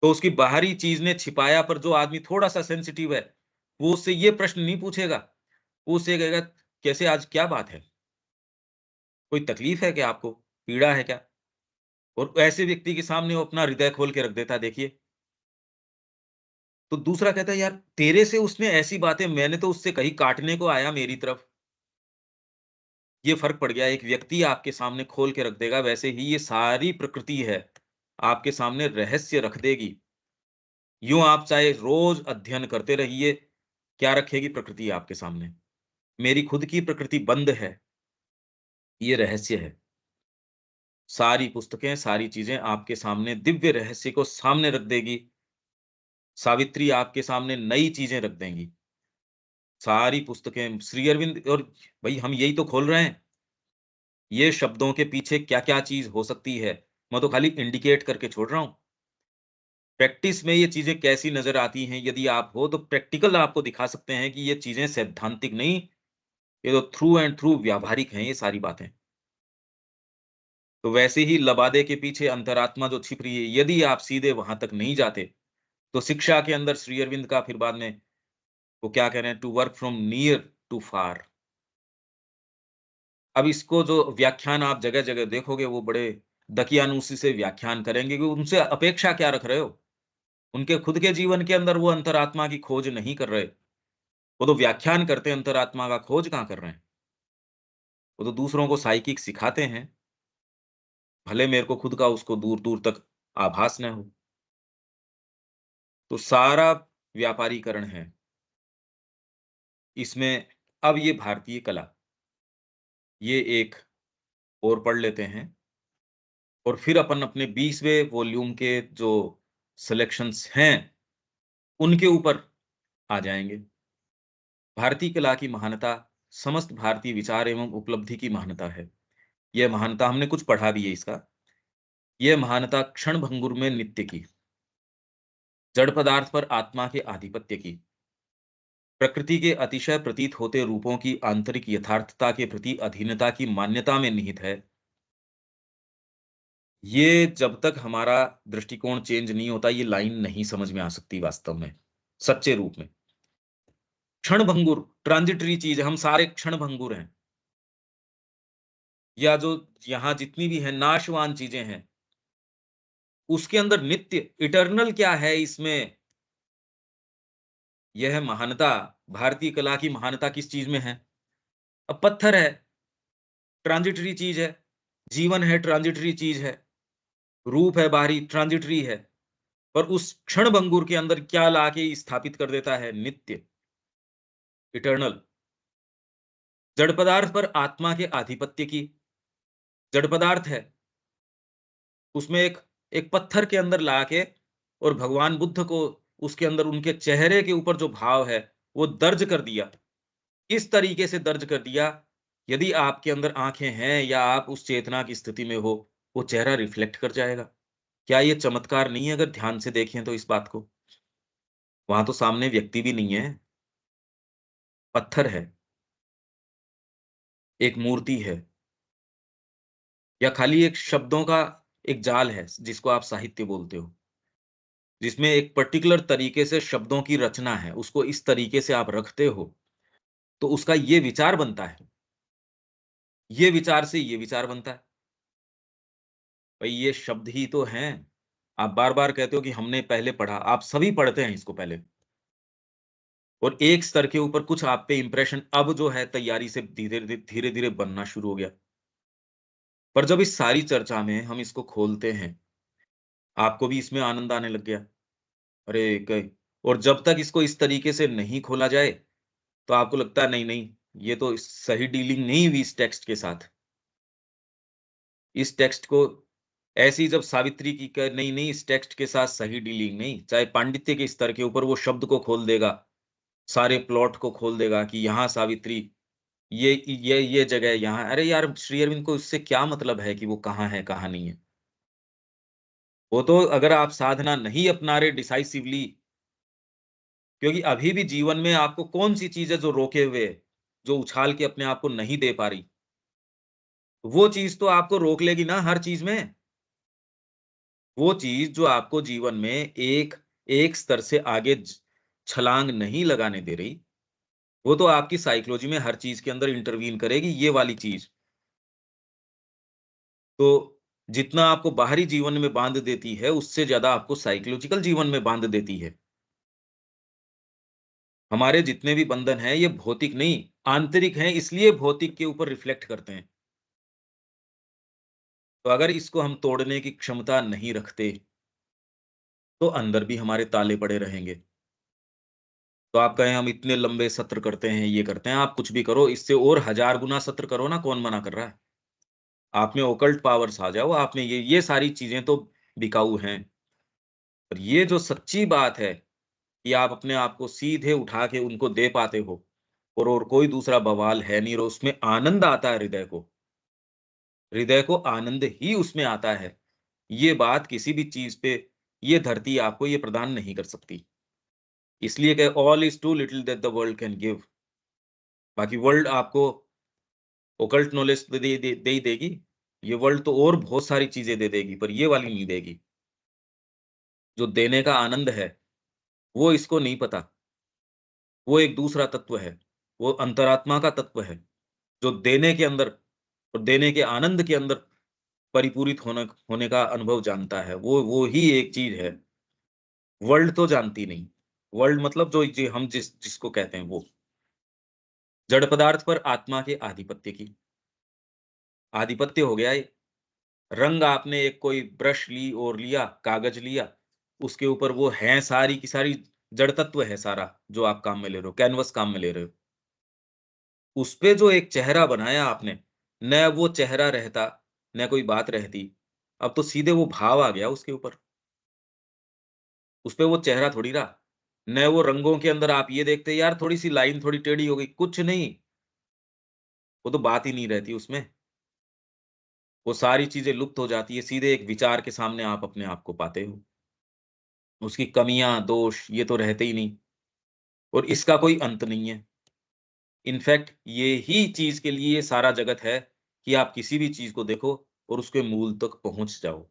तो उसकी बाहरी चीज़ ने छिपाया पर जो आदमी थोड़ा-सा सेंसिटिव है, वो उससे ये प्रश्न नहीं पूछेगा। वो उससे कहेगा, "कैसे आज क्या बात है? कोई तकलीफ है क्या आपको? पीड़ा है क्या?" और ऐसे व्यक्ति के सामने वो अपना हृदय खोल के रख देता है, देखिए। तो दूसरा कहता है, "यार, तेरे से उसने ऐसी बातें मैंने तो उससे कही काटने को आया मेरी तरफ।" ये फ़र्क पड़ गया। एक व्यक्ति आपके सामने खोल के रख देगा, वैसे ही ये सारी प्रकृति है, आपके सामने रहस्य रख देगी। यूँ आप चाहे रोज़ अध्ययन करते रहिए, क्या रखेगी प्रकृति आपके सामने? मेरी खुद की प्रकृति बंद है, ये रहस्य है। सारी पुस्तकें, सारी चीज़ें आपके सामने दिव्य रहस्य को सामने रख देगी। सावित्री आपके सामने नई चीज़ें रख देंगी। सारी पुस्तकें श्री अरविंद, और भाई हम यही तो खोल रहे हैं। ये शब्दों के पीछे क्या-क्या चीज़ हो सकती है, मैं तो खाली इंडिकेट करके छोड़ रहा हूँ। प्रैक्टिस में ये चीज़ें कैसी नज़र आती हैं, यदि आप हो तो प्रैक्टिकल आपको दिखा सकते हैं कि ये चीज़ें सैद्धांतिक नहीं, ये तो थ्रू एंड थ्रू व्यावहारिक हैं ये सारी बातें। तो वैसे ही लबादे के पीछे अंतरात्मा जो छिप रही है, यदि आप सीधे वहां तक नहीं जाते, तो शिक्षा के अंदर श्री अरविंद का फिर बाद में वो क्या कह रहे हैं, to work from near to far. अब इसको जो व्याख्यान आप जगह जगह देखोगे, वो बड़े दकियानूसी से व्याख्यान करेंगे कि उनसे अपेक्षा क्या रख रहे हो। उनके खुद के जीवन के अंदर वो अंतरात्मा की खोज नहीं कर रहे, वो तो व्याख्यान करते हैं, अंतरात्मा का खोज कहाँ कर रहे हैं। वो तो दूसरों को साइकिक सिखाते हैं, भले मेरे को खुद का उसको दूर दूर तक आभास न हो। तो सारा व्यापारीकरण है इसमें। अब ये भारतीय कला, ये एक और पढ़ लेते हैं और फिर अपन अपने 20वें वॉल्यूम के जो सिलेक्शंस हैं, उनके ऊपर आ जाएँगे। भारतीय कला की महानता समस्त भारतीय विचार एवं उपलब्धि की महानता है। यह महानता हमने कुछ पढ़ा भी है इसका। यह महानता क्षणभंगुर में नित्य की, जड़ पदार्थ पर आत्मा के आधिपत्य की, प्रकृति के अतिशय प्रतीत होते रूपों की आंतरिक यथार्थता के प्रति अधीनता की मान्यता में निहित है। ये जब तक हमारा दृष्टिकोण चेंज नहीं होता, ये लाइन नहीं समझ में आ सकती वास्तव में, सच्चे रूप में। क्षणभंगुर ट्रांजिटरी चीज़ है, हम सारे क्षणभंगुर हैं। या जो यहाँ जितनी भी हैं नाशवान चीज़ें हैं, उसके अंदर नित्य इटर्नल क्या है इसमें? यह महानता, भारतीय कला की महानता किस चीज़ में है? अब पत्थर है, ट्रांजिटरी चीज़ है, जीवन है, ट्रांजिटरी चीज़ है, रूप है बाहरी, ट्रांजिटरी है, पर उस क्षणभंगुर के अंदर क्या लाके स्थापित कर देता है? नित्य, इटर्नल। जड़ पदार्थ पर आत्मा के आधिपत्य की, जड़ पदार्थ है, उसमें एक एक पत्थर के अंदर लाके और भगवान बुद्ध को उसके अंदर उनके चेहरे के ऊपर जो भाव है, वो दर्ज कर दिया। इस तरीके से दर्ज कर दिया, यदि आपके अंदर आँखें हैं या आप उस चेतना की स्थिति में हो, वो चेहरा रिफ्लेक्ट कर जाएगा। क्या ये चमत्कार नहीं है अगर ध्यान से देखें तो इस बात को? वहाँ तो सामने व्यक्ति भी नहीं है, पत्थर है, एक मूर्ति है, या खाली एक शब्दों का एक जाल है, जिसको आप साहित्य बोलते हो, जिसमें एक पर्टिकुलर तरीके से शब्दों की रचना है, उसको इस तरीके से आप रखते हो, तो उसका ये विचार बनता है। ये विचार से ये विचार बनता है। भई ये शब्द ही तो हैं। आप बार-बार कहते हो कि हमने पहले पढ़ा, आप सभी पढ़ते हैं इसको पहले, और एक स्तर के ऊपर कुछ आप पे इम्प्रेशन अब जो है तैयारी से धीरे-धीरे बनना शुरू हो गया। पर जब इस सारी चर्चा में हम इसको खोलते हैं, आपको भी इसमें आनंद आने लग गया। अरे! और जब तक इसको इस तरीके से नहीं खोला जाए, तो आपको लगता है नहीं-नहीं, ये तो सही डीलिंग नहीं हुई इस टेक्स्ट के साथ। इस टेक्स्ट को ऐसे ही जब सावित्री की क नहीं, इस टेक्स्ट के साथ सही डीलिंग नहीं, चाहे पांडित्य के स्तर के ऊपर वो शब्द को खोल देगा, सारे प्लॉट को खोल देगा कि यहाँ सावित्री, ये जगह यहाँ, अरे यार श्री अरविंद को इससे क्या मतलब है कि वो कहाँ है, कहाँ नहीं है? वो तो अगर आप साधना नहीं अपना रहे डिसाइसिवली, क्योंकि अभी भी जीवन में आपको कौन-सी चीज़ है जो रोके हुए है, जो उछाल के अपने आप को नहीं दे पा रही? वो चीज़ तो आपको रोक लेगी ना हर चीज़ में। वो चीज़ जो आपको जीवन में एक एक स्तर से आगे छलांग नहीं लगाने दे रही, वो तो आपकी साइकोलॉजी में हर चीज़ के अंदर इंटरवीन करेगी, ये वाली चीज़। तो जितना आपको बाहरी जीवन में बाँध देती है, उससे ज़्यादा आपको साइकोलॉजिकल जीवन में बाँध देती है। हमारे जितने भी बंधन हैं, ये भौतिक नहीं, आंतरिक हैं, इसलिए भौतिक के ऊपर रिफ्लेक्ट करते हैं। तो अगर इसको हम तोड़ने की क्षमता नहीं रखते, तो अंदर भी हमारे ताले पड़े रहेंगे। तो आप कहें हम इतने लंबे सत्र करते हैं, ये करते हैं, आप कुछ भी करो, इससे और 1000 गुना सत्र करो ना, कौन मना कर रहा है? आप में ओकल्ट पावर्स आ जाओ, आप में ये सारी चीज़ें तो बिकाऊ हैं। पर ये जो सच्ची बात है कि आप अपने आप को सीधे उठा के उनको दे पाते हो, और कोई दूसरा बवाल है नहीं, और उसमें आनंद आता है हृदय को आनंद ही उसमें आता है। ये बात किसी भी चीज पे ये धरती आपको ये प्रदान नहीं कर सकती। इसलिए कि all is too little that the world can give. बाकी वर्ल्ड आपको ओकल्ट नॉलेज तो दे ही देगी, ये वर्ल्ड तो और बहुत सारी चीजें दे देगी, पर ये वाली नहीं देगी। जो देने का आनंद है वो इसको नहीं पता, वो एक दूसरा तत्व है, वो अंतरात्मा का तत्व है, जो देने के अंदर और देने के आनंद के अंदर परिपूरित होने का अनुभव जानता है। वो ही एक चीज है, वर्ल्ड तो जानती नहीं। वर्ल्ड मतलब जो हम जिसको कहते हैं वो जड़ पदार्थ पर आत्मा के आधिपत्य हो गया ये। रंग आपने एक कोई ब्रश ली और लिया, कागज लिया, उसके ऊपर वो है सारी की सारी जड़ तत्व है सारा, जो आप काम में ले रहे हो, कैनवस काम में ले रहे हो। उस पे जो एक चेहरा बनाया आपने, न वो चेहरा रहता, न कोई बात रहती। अब तो सीधे वो भाव आ गया उसके ऊपर। उस पे वो चेहरा थोड़ी रहा। न वो रंगों के अंदर आप ये देखते यार थोड़ी सी लाइन थोड़ी टेढ़ी हो गई, कुछ नहीं। वो तो बात ही नहीं रहती उसमें। वो सारी चीजें लुप्त हो जाती है, सीधे एक विचार के सामने आप अपने आप को पाते हो। उसकी कमियां, दोष ये तो रहते ही नहीं, और इसका कोई अंत नहीं है। इनफैक्ट ये ही चीज के लिए ये सारा जगत है कि आप किसी भी चीज को देखो और उसके मूल तक पहुंच जाओ।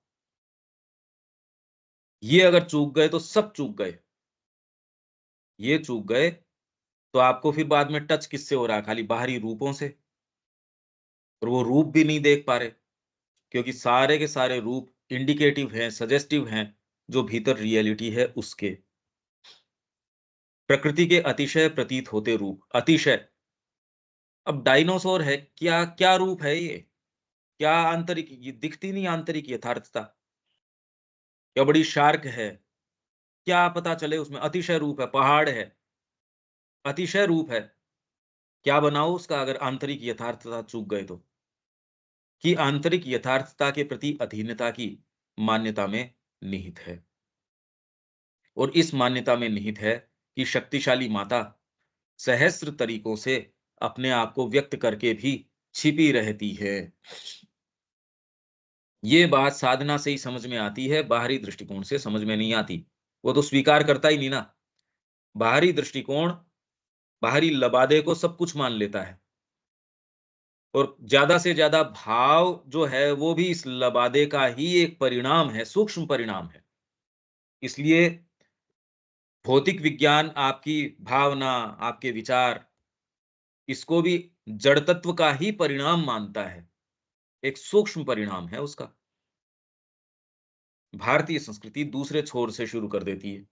ये अगर चूक गए तो सब चूक गए। ये चूक गए तो आपको फिर बाद में टच किससे हो रहा है? खाली बाहरी रूपों से, और वो रूप भी नहीं देख पा रहे, क्योंकि सारे के सारे रूप इंडिकेटिव हैं, सजेस्टिव हैं, जो भीतर रियलिटी है उसके। प्रकृति के अतिशय प्रतीत होते रूप, अतिशय। अब डायनासोर है, क्या क्या रूप है ये? क्या आंतरिक, ये दिखती नहीं आंतरिक यथार्थता। क्या बड़ी शार्क है, क्या पता चले उसमें? अतिशय रूप है, पहाड़ है, अतिशय रूप है। क्या बनाओ उसका अगर आंतरिक यथार्थता चूक गए तो? कि आंतरिक यथार्थता के प्रति अधीनता की मान्यता में निहित है, और इस मान्यता में निहित है कि शक्तिशाली माता सहस्त्र तरीकों से अपने आप को व्यक्त करके भी छिपी रहती है। ये बात साधना से ही समझ में आती है, बाहरी दृष्टिकोण से समझ में नहीं आती। वो तो स्वीकार करता ही नहीं ना। बाहरी दृष्टिकोण बाहरी लबादे को सब कुछ मान लेता है, और ज्यादा से ज्यादा भाव जो है वो भी इस लबादे का ही एक परिणाम है, सूक्ष्म परिणाम है। इसलिए भौतिक विज्ञान आपकी भावना, आपके विचार, इसको भी जड़ तत्व का ही परिणाम मानता है, एक सूक्ष्म परिणाम है उसका। भारतीय संस्कृति दूसरे छोर से शुरू कर देती है।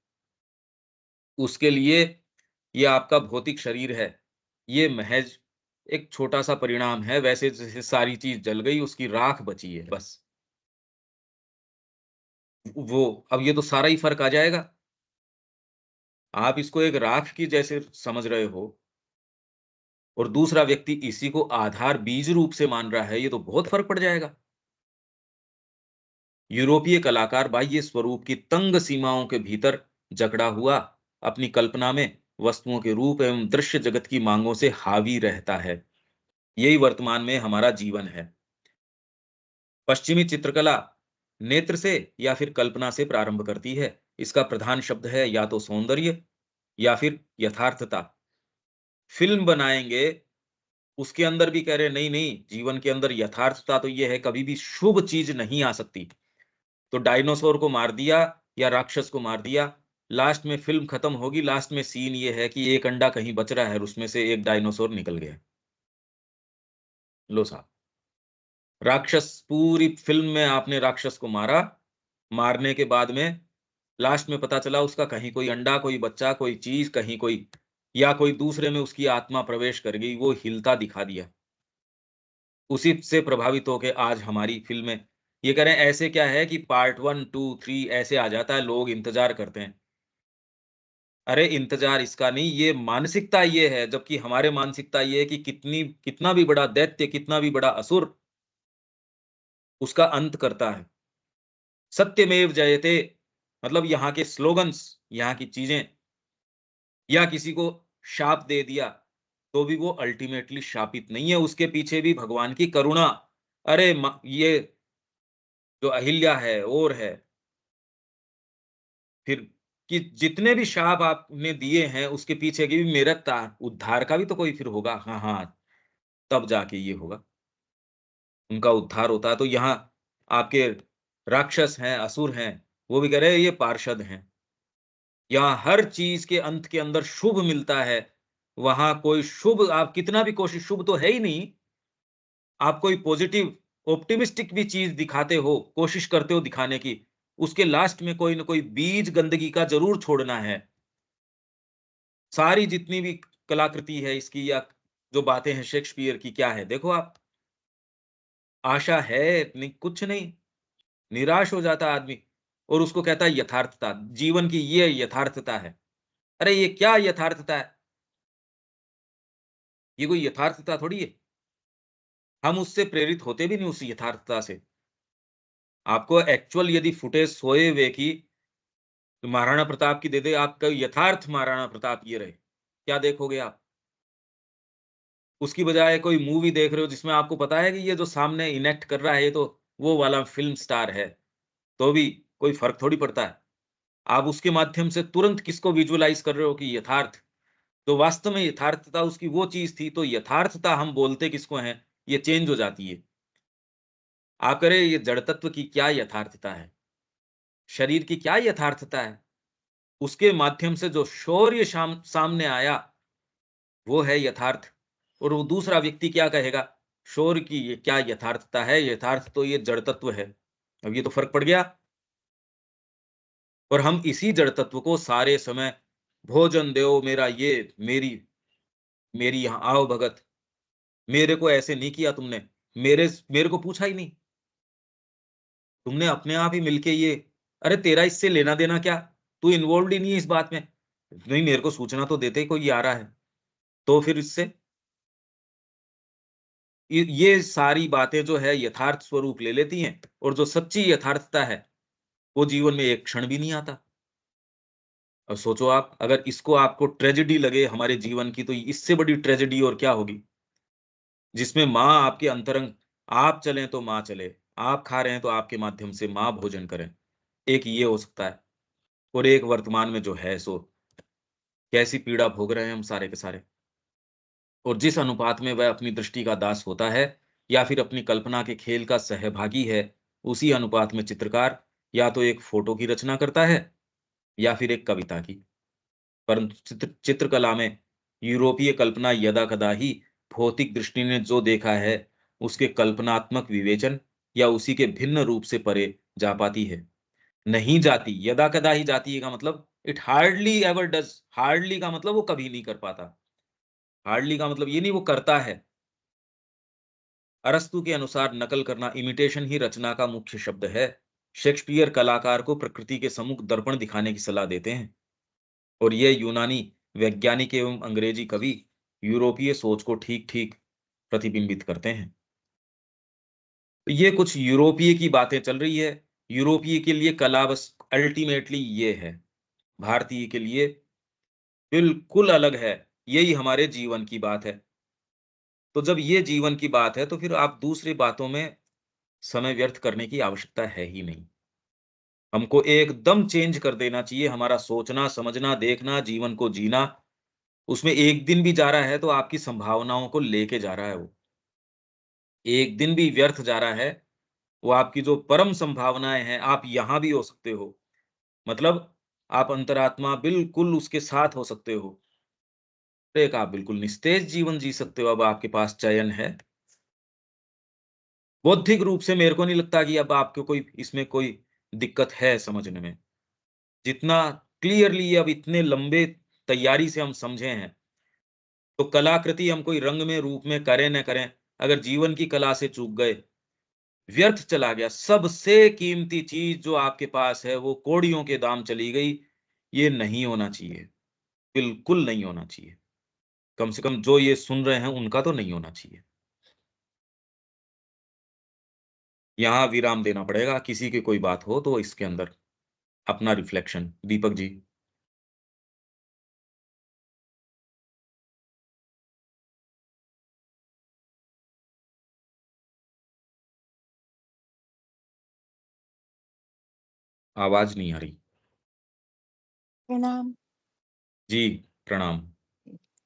उसके लिए ये आपका भौतिक शरीर है, ये महज एक छोटा-सा परिणाम है, वैसे जैसे सारी चीज़ जल गई, उसकी राख बची है बस। वो अब ये तो सारा ही फ़र्क आ जाएगा। आप इसको एक राख की जैसे समझ रहे हो, और दूसरा व्यक्ति इसी को आधार बीज रूप से मान रहा है, ये तो बहुत फ़र्क पड़ जाएगा। यूरोपीय कलाकार बाह्य स्वरूप की तंग सीमाओं के भीतर जकड़ा हुआ अपनी कल्पना में वस्तुओं के रूप एवं दृश्य जगत की मांगों से हावी रहता है। यही वर्तमान में हमारा जीवन है। पश्चिमी चित्रकला नेत्र से या फिर कल्पना से प्रारंभ करती है। इसका प्रधान शब्द है या तो सौंदर्य या फिर यथार्थता। फिल्म बनाएंगे, उसके अंदर भी कह रहे हैं नहीं नहीं, जीवन के अंदर यथार्थता तो ये है, कभी भी शुभ चीज नहीं आ सकती। तो डायनासोर को मार दिया या राक्षस को मार दिया, लास्ट में फिल्म खत्म होगी, लास्ट में सीन ये है कि एक अंडा कहीं बच रहा है और उसमें से एक डायनासोर निकल गया। लो साहब, राक्षस, पूरी फिल्म में आपने राक्षस को मारा, मारने के बाद में लास्ट में पता चला उसका कहीं कोई अंडा, कोई बच्चा, कोई चीज, कहीं कोई या कोई दूसरे में उसकी आत्मा प्रवेश कर गई, वो हिलता दिखा दिया। उसी से प्रभावित होके आज हमारी फिल्में ये कह रहे हैं, ऐसे क्या है कि पार्ट 1, 2, 3 ऐसे आ जाता है, लोग इंतजार करते हैं। अरे इंतजार इसका नहीं, ये मानसिकता ये है, जबकि हमारे मानसिकता ये है कि कितना भी बड़ा दैत्य, कितना भी बड़ा असुर, उसका अंत करता है। सत्यमेव जयते, मतलब यहाँ के स्लोगन्स, यहाँ की चीजें, या किसी को शाप दे दिया तो भी वो अल्टीमेटली शापित नहीं है, उसके पीछे भी भगवान की करुणा। अरे ये जो अहिल्या है और है, फिर कि जितने भी शाप आपने दिए हैं उसके पीछे की भी मेरा उद्धार का भी तो कोई फिर होगा। हाँ, हाँ, तब जाके ये होगा, उनका उद्धार होता है। तो यहाँ आपके राक्षस हैं, असुर हैं, वो भी कह रहे हैं ये पार्षद हैं। यहाँ हर चीज के अंत के अंदर शुभ मिलता है, वहां कोई शुभ आप कितना भी कोशिश, शुभ तो है ही नहीं। आप कोई पॉजिटिव ऑप्टिमिस्टिक भी चीज दिखाते हो, कोशिश करते हो दिखाने की, उसके लास्ट में कोई ना कोई बीज गंदगी का जरूर छोड़ना है। सारी जितनी भी कलाकृति है इसकी, या जो बातें हैं शेक्सपियर की, क्या है देखो आप, आशा है नहीं, कुछ नहीं, निराश हो जाता आदमी और उसको कहता है यथार्थता, जीवन की ये यथार्थता है। अरे ये क्या यथार्थता है, ये कोई यथार्थता थोड़ी है। हम उससे प्रेरित होते भी नहीं उस यथार्थता से। आपको एक्चुअल यदि फुटेज सोए हुए की तो महाराणा प्रताप की दे दे, आपका यथार्थ महाराणा प्रताप ये रहे, क्या देखोगे आप? उसकी बजाय कोई मूवी देख रहे हो जिसमें आपको पता है कि ये जो सामने इनेक्ट कर रहा है ये तो वो वाला फिल्म स्टार है, तो भी कोई फर्क थोड़ी पड़ता है। आप उसके माध्यम से तुरंत किसको विजुअलाइज कर रहे हो कि यथार्थ, तो वास्तव में यथार्थता उसकी वो चीज थी, तो यथार्थता हम बोलते किसको हैं, ये चेंज हो जाती है। आप कह रहे ये जड़ तत्व की क्या यथार्थता है, शरीर की क्या यथार्थता है, उसके माध्यम से जो शौर्य सामने आया वो है यथार्थ। और वो दूसरा व्यक्ति क्या कहेगा, शौर्य की ये क्या यथार्थता है, यथार्थ तो ये जड़ तत्व है। अब ये तो फर्क पड़ गया। और हम इसी जड़ तत्व को सारे समय भोजन दो मेरा, ये मेरी मेरी यहाँ आओ भगत, मेरे को ऐसे नहीं किया तुमने, मेरे को पूछा ही नहीं, तुमने अपने आप ही मिलके ये, अरे तेरा इससे लेना देना क्या, तू इन्वॉल्व ही नहीं है इस बात में, नहीं मेरे को सूचना तो देते ही कोई आ रहा है, तो फिर इससे ये सारी बातें जो है यथार्थ स्वरूप ले लेती हैं, और जो सच्ची यथार्थता है वो जीवन में एक क्षण भी नहीं आता। अब सोचो आप, अगर इसको आपको ट्रेजेडी लगे हमारे जीवन की, तो इससे बड़ी ट्रेजेडी और क्या होगी, जिसमें माँ आपके अंतरंग, आप चलें तो माँ चले, आप खा रहे हैं तो आपके माध्यम से माँ भोजन करें। एक ये हो सकता है, और एक वर्तमान में जो है सो कैसी पीड़ा भोग रहे हैं हम सारे के सारे। और जिस अनुपात में वह अपनी दृष्टि का दास होता है या फिर अपनी कल्पना के खेल का सहभागी है, उसी अनुपात में चित्रकार या तो एक फोटो की रचना करता है या फिर एक कविता की। परंतु चित्रकला में यूरोपीय कल्पना यदा कदा ही भौतिक दृष्टि ने जो देखा है उसके कल्पनात्मक विवेचन या उसी के भिन्न रूप से परे जा पाती है। नहीं जाती, यदा कदा ही जाती है का मतलब it hardly ever does, hardly का मतलब वो कभी नहीं कर पाता, हार्डली का मतलब ये नहीं वो करता है। अरस्तु के अनुसार नकल करना, इमिटेशन ही रचना का मुख्य शब्द है। शेक्सपियर कलाकार को प्रकृति के सम्मुख दर्पण दिखाने की सलाह देते हैं, और यह यूनानी वैज्ञानिक एवं अंग्रेजी कवि यूरोपीय सोच को ठीक ठीक प्रतिबिंबित करते हैं। तो ये कुछ यूरोपीय की बातें चल रही है। यूरोपीय के लिए कला बस अल्टीमेटली ये है, भारतीय के लिए बिल्कुल अलग है। यही हमारे जीवन की बात है। तो जब ये जीवन की बात है तो फिर आप दूसरी बातों में समय व्यर्थ करने की आवश्यकता है ही नहीं। हमको एकदम चेंज कर देना चाहिए हमारा सोचना, समझना, देखना, जीवन को जीना। उसमें एक दिन भी जा रहा है तो आपकी संभावनाओं को लेके जा रहा है वो। एक दिन भी व्यर्थ जा रहा है, वो आपकी जो परम संभावनाएँ हैं, आप यहाँ भी हो सकते हो। मतलब आप अंतरात्मा बिल्कुल उसके साथ हो सकते हो। एक आप बिल्कुल निस्तेज जीवन जी सकते हो, अब आपके पास चयन है। बौद्धिक रूप से मेरे को नहीं लगता कि अब आपको कोई इसमें कोई दिक्कत है समझने में। जितना क्लियरली अब इतने लंबे तैयारी से हम समझे हैं, तो कलाकृति हम कोई रंग में रूप में करें न करें, अगर जीवन की कला से चूक गए, व्यर्थ चला गया। सबसे कीमती चीज़ जो आपके पास है, वो कौड़ियों के दाम चली गई। ये नहीं होना चाहिए, बिल्कुल नहीं होना चाहिए। कम से कम जो ये सुन रहे हैं, उनका तो नहीं होना चाहिए। यहाँ विराम देना पड़ेगा, किसी की कोई बात हो तो इसके अंदर अपना रिफ्लेक्शन। दीपक जी। आवाज नहीं आ रही। प्रणाम। जी, प्रणाम।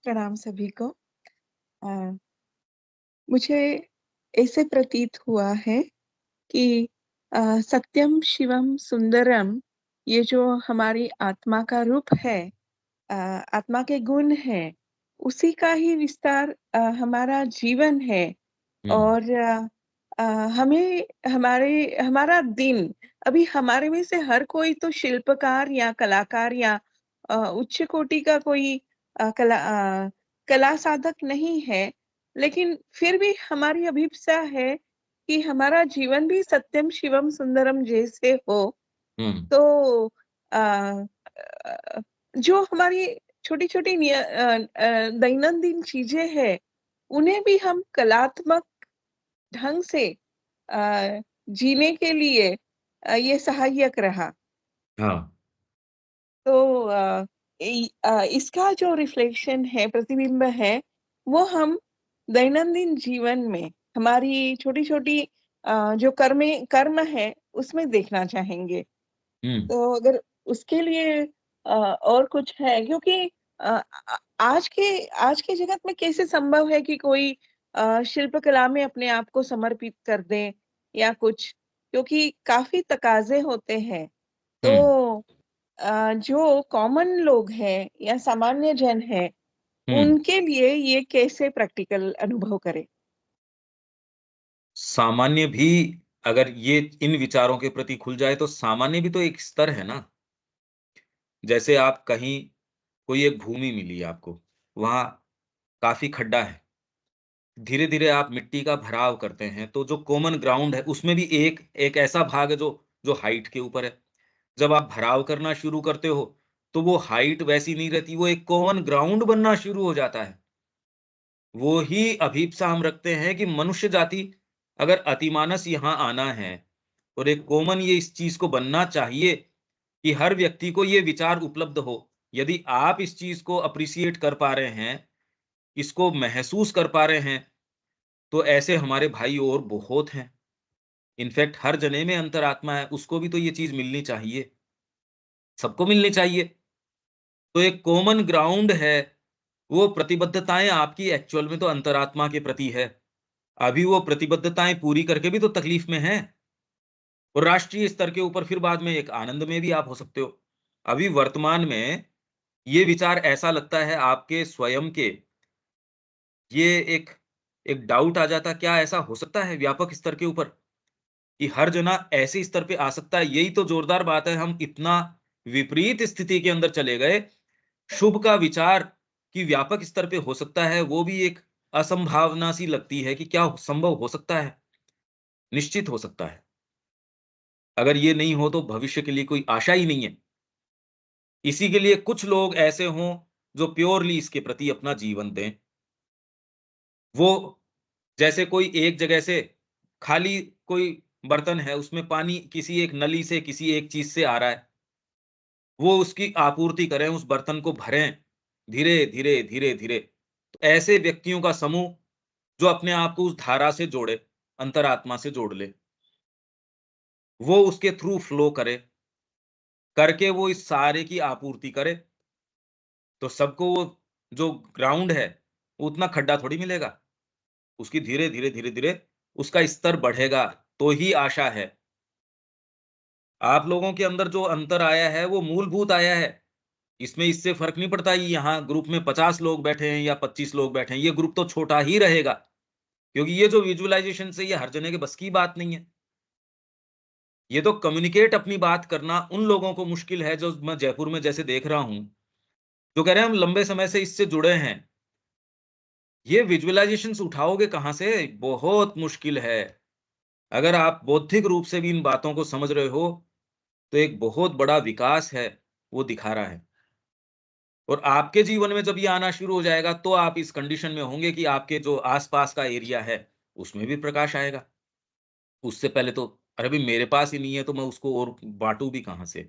प्रणाम सभी को। अ, मुझे ऐसे प्रतीत हुआ है कि सत्यम शिवम सुंदरम, ये जो हमारी आत्मा का रूप है, अ, आत्मा के गुण हैं, उसी का ही विस्तार हमारा जीवन है। और अ, हमें हमारा दिन, अभी हमारे में से हर कोई तो शिल्पकार या कलाकार या उच्च कोटि का कोई कला साधक नहीं है, लेकिन फिर भी हमारी अभिप्सा है कि हमारा जीवन भी सत्यम शिवम सुंदरम जैसे हो। हुँ, तो अ, अ, जो हमारी छोटी-छोटी दैनंदिन चीज़ें हैं, उन्हें भी हम कलात्मक ढंग से जीने के लिए ये सहायक रहा। हाँ, तो इसका जो रिफ्लेक्शन है, प्रतिबिंब है, वो हम दैनंदिन जीवन में हमारी छोटी-छोटी जो कर्म है, उसमें देखना चाहेंगे। हुँ, तो अगर उसके लिए और कुछ है, क्योंकि आज के जगत में कैसे संभव है कि कोई शिल्पकला में अपने आप को समर्पित कर दे या कुछ, क्योंकि काफ़ी तकाज़े होते हैं। हुँ। तो जो कॉमन लोग हैं या सामान्य जन हैं, हुँ। उनके लिए ये कैसे प्रैक्टिकल अनुभव करें? सामान्य भी अगर ये इन विचारों के प्रति खुल जाए तो सामान्य भी तो एक स्तर है ना। जैसे आप कहीं कोई एक भूमि मिली आपको, वहाँ काफ़ी खड्डा है। धीरे-धीरे आप मिट्टी का भराव करते हैं, तो जो कॉमन ग्राउंड है उसमें भी एक एक ऐसा भाग है जो जो हाइट के ऊपर है। जब आप भराव करना शुरू करते हो, तो वो हाइट वैसी नहीं रहती, वो एक कॉमन ग्राउंड बनना शुरू हो जाता है। वो ही अभीप्सा हम रखते हैं कि मनुष्य जाति अगर अतिमानस यहाँ आना है और एक कॉमन ये इस चीज़ को बनना चाहिए कि हर व्यक्ति को ये विचार उपलब्ध हो। यदि आप इस चीज़ को एप्रिशिएट कर पा रहे हैं, इसको महसूस कर पा रहे हैं, तो ऐसे हमारे भाई और बहुत हैं। इनफैक्ट हर जने में अंतरात्मा है, उसको भी तो ये चीज़ मिलनी चाहिए, सबको मिलनी चाहिए। तो एक कॉमन ग्राउंड है, वो प्रतिबद्धताएँ आपकी एक्चुअल में तो अंतरात्मा के प्रति है। अभी वो प्रतिबद्धताएँ पूरी करके भी तो तकलीफ में हैं और राष्ट्रीय स्तर के ऊपर फिर बाद में एक आनंद में भी आप हो सकते हो। अभी वर्तमान में ये विचार ऐसा लगता है आपके स्वयं के, ये एक एक डाउट आ जाता क्या ऐसा हो सकता है व्यापक स्तर के ऊपर कि हर जना ऐसे स्तर पे आ सकता है? यही तो जोरदार बात है, हम इतना विपरीत स्थिति के अंदर चले गए, शुभ का विचार कि व्यापक स्तर पे हो सकता है, वो भी एक असंभावना सी लगती है कि क्या संभव हो सकता है? निश्चित हो सकता है। अगर ये नहीं हो तो भविष्य के लिए कोई आशा ही नहीं है। इसी के लिए कुछ लोग ऐसे हों जो प्योरली इसके प्रति अपना जीवन दें। वो जैसे कोई एक जगह से खाली कोई बर्तन है, उसमें पानी किसी एक नली से, किसी एक चीज़ से आ रहा है। वो उसकी आपूर्ति करें, उस बर्तन को भरें, धीरे-धीरे, धीरे-धीरे। तो ऐसे व्यक्तियों का समूह जो अपने आप को उस धारा से जोड़े, अंतरात्मा से जोड़ ले। वो उसके थ्रू फ्लो करे, करके वो इस सारे की आपूर्ति करे, तो सबको वो जो ग्राउंड है, उतना खड्डा थोड़ी मिलेगा। उसकी धीरे-धीरे, धीरे-धीरे उसका स्तर बढ़ेगा, तो ही आशा है। आप लोगों के अंदर जो अंतर आया है, वो मूलभूत आया है। इसमें इससे फ़र्क नहीं पड़ता कि यहाँ ग्रुप में 50 लोग बैठे हैं या 25 लोग बैठे हैं, ये ग्रुप तो छोटा ही रहेगा। क्योंकि ये जो विज़ुअलाइज़ेशन से ये हर जने के बस की बात नहीं है। ये तो कम्युनिकेट अपनी बात करना उन लोगों को मुश्किल है, जो मैं जयपुर में जैसे देख रहा हूँ, जो कह रहे हैं हम लंबे समय से इससे जुड़े हैं। ये विज़ुअलाइज़ेशंस उठाओगे कहाँ से? बहुत मुश्किल है। अगर आप बौद्धिक रूप से भी इन बातों को समझ रहे हो, तो एक बहुत बड़ा विकास है, वो दिखा रहा है। और आपके जीवन में जब ये आना शुरू हो जाएगा, तो आप इस कंडीशन में होंगे कि आपके जो आस-पास का एरिया है, उसमें भी प्रकाश आएगा। उससे पहले तो अरे भई मेरे पास ही नहीं है, तो मैं उसको और बाँटूँ भी कहाँ से?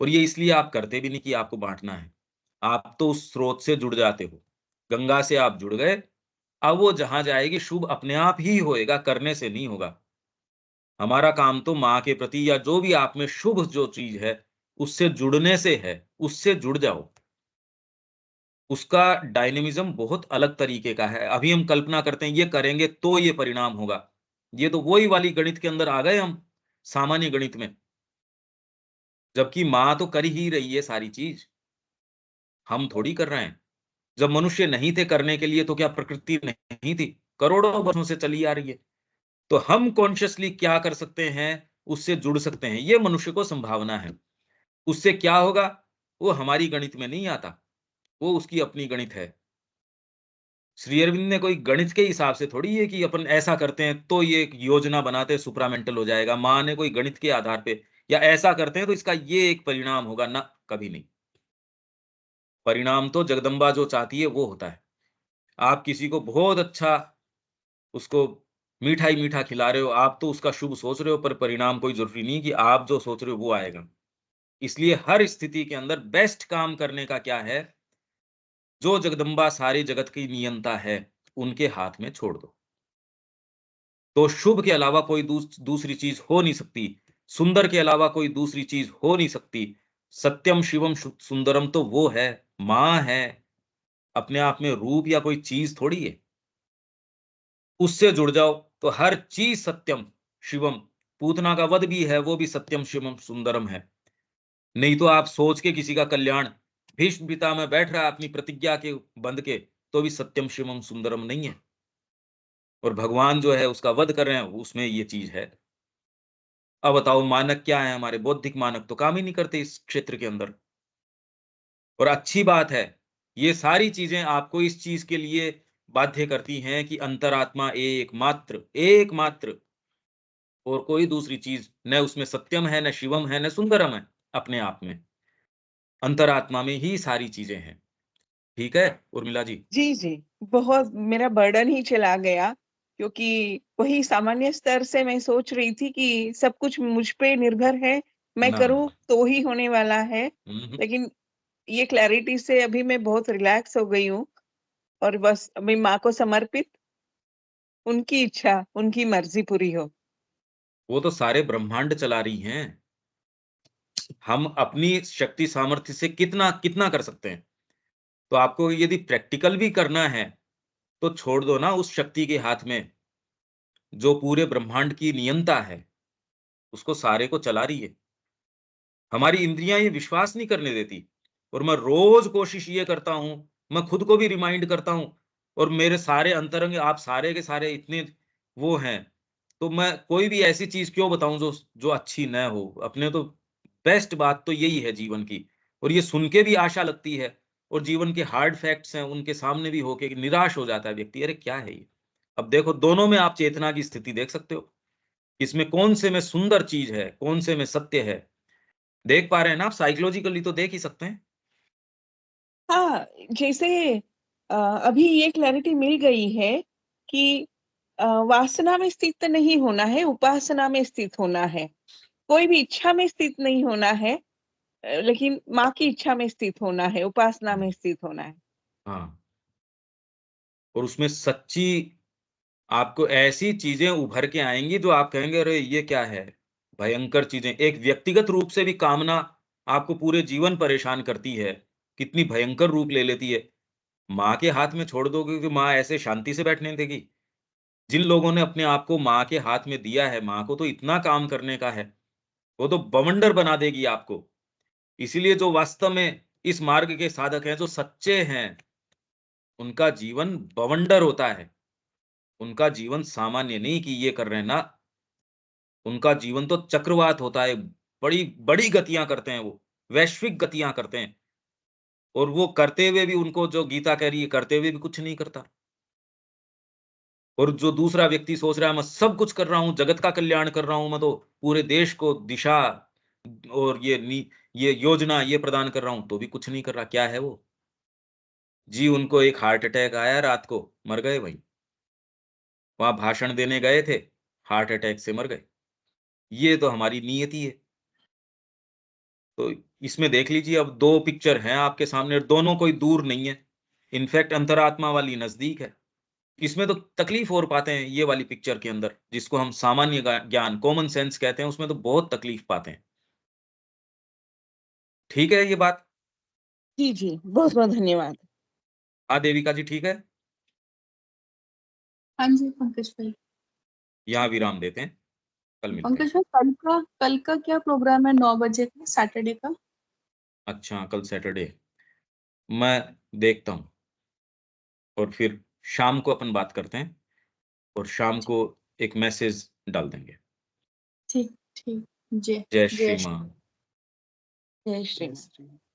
और ये इसलिए आप करते भी नहीं कि आपको बाँटना है। आप तो उस स्रोत से जुड़ जाते हो। गंगा से आप जुड़ गए, अब वो जहाँ जाएगी शुभ अपने आप ही होएगा, करने से नहीं होगा। हमारा काम तो माँ के प्रति या जो भी आप में शुभ जो चीज है उससे जुड़ने से है, उससे जुड़ जाओ। उसका डायनेमिज्म बहुत अलग तरीके का है। अभी हम कल्पना करते हैं ये करेंगे तो ये परिणाम होगा। ये तो वही वाली गणित के अंदर आ गए हम, सामान्य गणित में। जबकि माँ तो कर ही रही है सारी चीज, हम थोड़ी कर रहे हैं। जब मनुष्य नहीं थे करने के लिए तो क्या प्रकृति नहीं थी? करोड़ों वर्षों से चली आ रही है। तो हम कॉन्शियसली क्या कर सकते हैं? उससे जुड़ सकते हैं। ये मनुष्य को संभावना है। उससे क्या होगा? वो हमारी गणित में नहीं आता, वो उसकी अपनी गणित है। श्री अरविंद ने कोई गणित के हिसाब से थोड़ी है कि अपन ऐसा करते हैं तो ये एक योजना बनाते हैं सुप्रामेंटल हो जाएगा। माँ ने कोई गणित के आधार पे या ऐसा करते हैं तो इसका ये एक परिणाम होगा, ना, कभी नहीं। परिणाम तो जगदम्बा जो चाहती है वो होता है। आप किसी को बहुत अच्छा उसको मीठा ही मीठा खिला रहे हो, आप तो उसका शुभ सोच रहे हो, पर परिणाम कोई जरूरी नहीं कि आप जो सोच रहे हो वो आएगा। इसलिए हर स्थिति के अंदर बेस्ट काम करने का क्या है? जो जगदम्बा सारे जगत की नियंता है, उनके हाथ में छोड़ दो। तो शुभ के अलावा कोई दूसरी चीज हो नहीं सकती। सुंदर के अलावा कोई दूसरी चीज हो नहीं सकती। सत्यम शिवम सुंदरम तो वो है, मां है। अपने आप में रूप या कोई चीज थोड़ी है। उससे जुड़ जाओ तो हर चीज सत्यम शिवम। पूतना का वध भी है, वो भी सत्यम शिवम सुंदरम है। नहीं तो आप सोच के किसी का कल्याण, भीष्म पिता में बैठ रहा है अपनी प्रतिज्ञा के बंध के, तो भी सत्यम शिवम सुंदरम नहीं है। और भगवान जो है उसका वध कर रहे हैं, उसमें ये चीज है। अब बताओ मानक क्या है? हमारे बौद्धिक मानक तो काम ही नहीं करते इस क्षेत्र के अंदर। और अच्छी बात है, ये सारी चीजें आपको इस चीज के लिए बाध्य करती हैं कि अंतरात्मा एकमात्र, एकमात्र, और कोई दूसरी चीज न उसमें सत्यम है, न शिवम है, न सुंदरम है। अपने आप में अंतरात्मा में ही सारी चीजें हैं। ठीक है उर्मिला जी? जी, जी। बहुत मेरा बर्डन ही चला गया, क्योंकि वही सामान्य स्तर से मैं सोच रही थी कि सब कुछ मुझ पे निर्भर है, मैं ना, करूँ तो ही होने वाला है। हम्म। लेकिन ये क्लैरिटी से अभी मैं बहुत रिलैक्स हो गई हूँ और बस अभी माँ को समर्पित, उनकी इच्छा, उनकी मर्ज़ी पूरी हो। वो तो सारे ब्रह्मांड चला रही हैं। हम अपनी शक्ति सामर्थ्य से कितना कितना कर सकते हैं? तो आपको यदि प्रैक्टिकल भी करना है तो छोड़ दो ना उस शक्ति के हाथ में जो पूरे ब्रह्मांड की नियंता है। उसको सारे को चला रही है। हमारी इंद्रियां ये विश्वास नहीं करने देती। और मैं रोज कोशिश ये करता हूं, मैं खुद को भी रिमाइंड करता हूं। और मेरे सारे अंतरंग आप सारे के सारे इतने वो हैं, तो मैं कोई भी ऐसी चीज क्यों बताऊं जो जो अच्छी न हो? अपने तो बेस्ट बात तो यही है जीवन की। और ये सुन के भी आशा लगती है, और जीवन के हार्ड फैक्ट्स हैं उनके सामने भी होके कि निराश हो जाता है व्यक्ति। अरे क्या है ये? अब देखो दोनों में आप चेतना की स्थिति देख सकते हो। इसमें कौन से में सुंदर चीज है, कौन से में सत्य है? देख पा रहे हैं ना आप? साइकोलॉजिकली तो देख ही सकते हैं। हाँ, जैसे अभी ये क्लैरिटी मिल गई है कि वासना में स्थित नहीं होना है, उपासना में स्थित होना है। कोई भी इच्छा में स्थित नहीं होना है, लेकिन माँ की इच्छा में स्थित होना है, उपासना में स्थित होना है। हाँ, और उसमें सच्ची आपको ऐसी चीजें उभर के आएंगी जो आप कहेंगे अरे ये क्या है? भयंकर चीजें। एक व्यक्तिगत रूप से भी कामना आपको पूरे जीवन परेशान करती है, कितनी भयंकर रूप ले लेती है। माँ के हाथ में छोड़ दोगे कि माँ ऐसे शांति से बैठने देगी? जिन लोगों ने अपने आप को माँ के हाथ में दिया है, माँ को तो इतना काम करने का है, वो तो बवंडर बना देगी आपको। इसीलिए जो वास्तव में इस मार्ग के साधक हैं, जो सच्चे हैं, उनका जीवन बवंडर होता है। उनका जीवन सामान्य नहीं कि ये कर रहे हैं ना, उनका जीवन तो चक्रवात होता है। बड़ी बड़ी गतियां करते हैं वो, वैश्विक गतियां करते हैं। और वो करते हुए भी उनको जो गीता कह रही है, करते हुए भी कुछ नहीं करता। और जो दूसरा व्यक्ति सोच रहा है मैं सब कुछ कर रहा हूँ, जगत का कल्याण कर रहा हूँ, मैं तो पूरे देश को दिशा और ये योजना ये प्रदान कर रहा हूँ, तो भी कुछ नहीं कर रहा। क्या है वो? जी उनको एक हार्ट अटैक आया, रात को मर गए वहीं। वहां भाषण देने गए थे, हार्ट अटैक से मर गए। ये तो हमारी नियति है। तो इसमें देख लीजिए, अब 2 पिक्चर हैं आपके सामने और दोनों कोई दूर नहीं है। इनफैक्ट अंतरात्मा वाली नज़दीक है। इसमें तो तकलीफ और पाते हैं, ये वाली पिक्चर के अंदर, जिसको हम सामान्य ज्ञान, कॉमन सेंस कहते हैं, उसमें तो बहुत तकलीफ पाते हैं। ठीक है ये बात? जी, जी। बहुत-बहुत धन्यवाद। हाँ, देविका जी ठीक है? हाँ जी, पंकज भाई। यहाँ ठीक है। विराम देते हैं, कल मिलते हैं। पंकज भाई, कल का क्या प्रोग्राम है 9 बजे का, सैटरडे का? अच्छा, कल सैटरडे, मैं देखता हूँ और फिर शाम को अपन बात करते हैं और शाम को एक मैसेज डाल देंगे। ठीक, ठीक। जय जय जय श्री श्री मान। जय श्री जय राम। श्री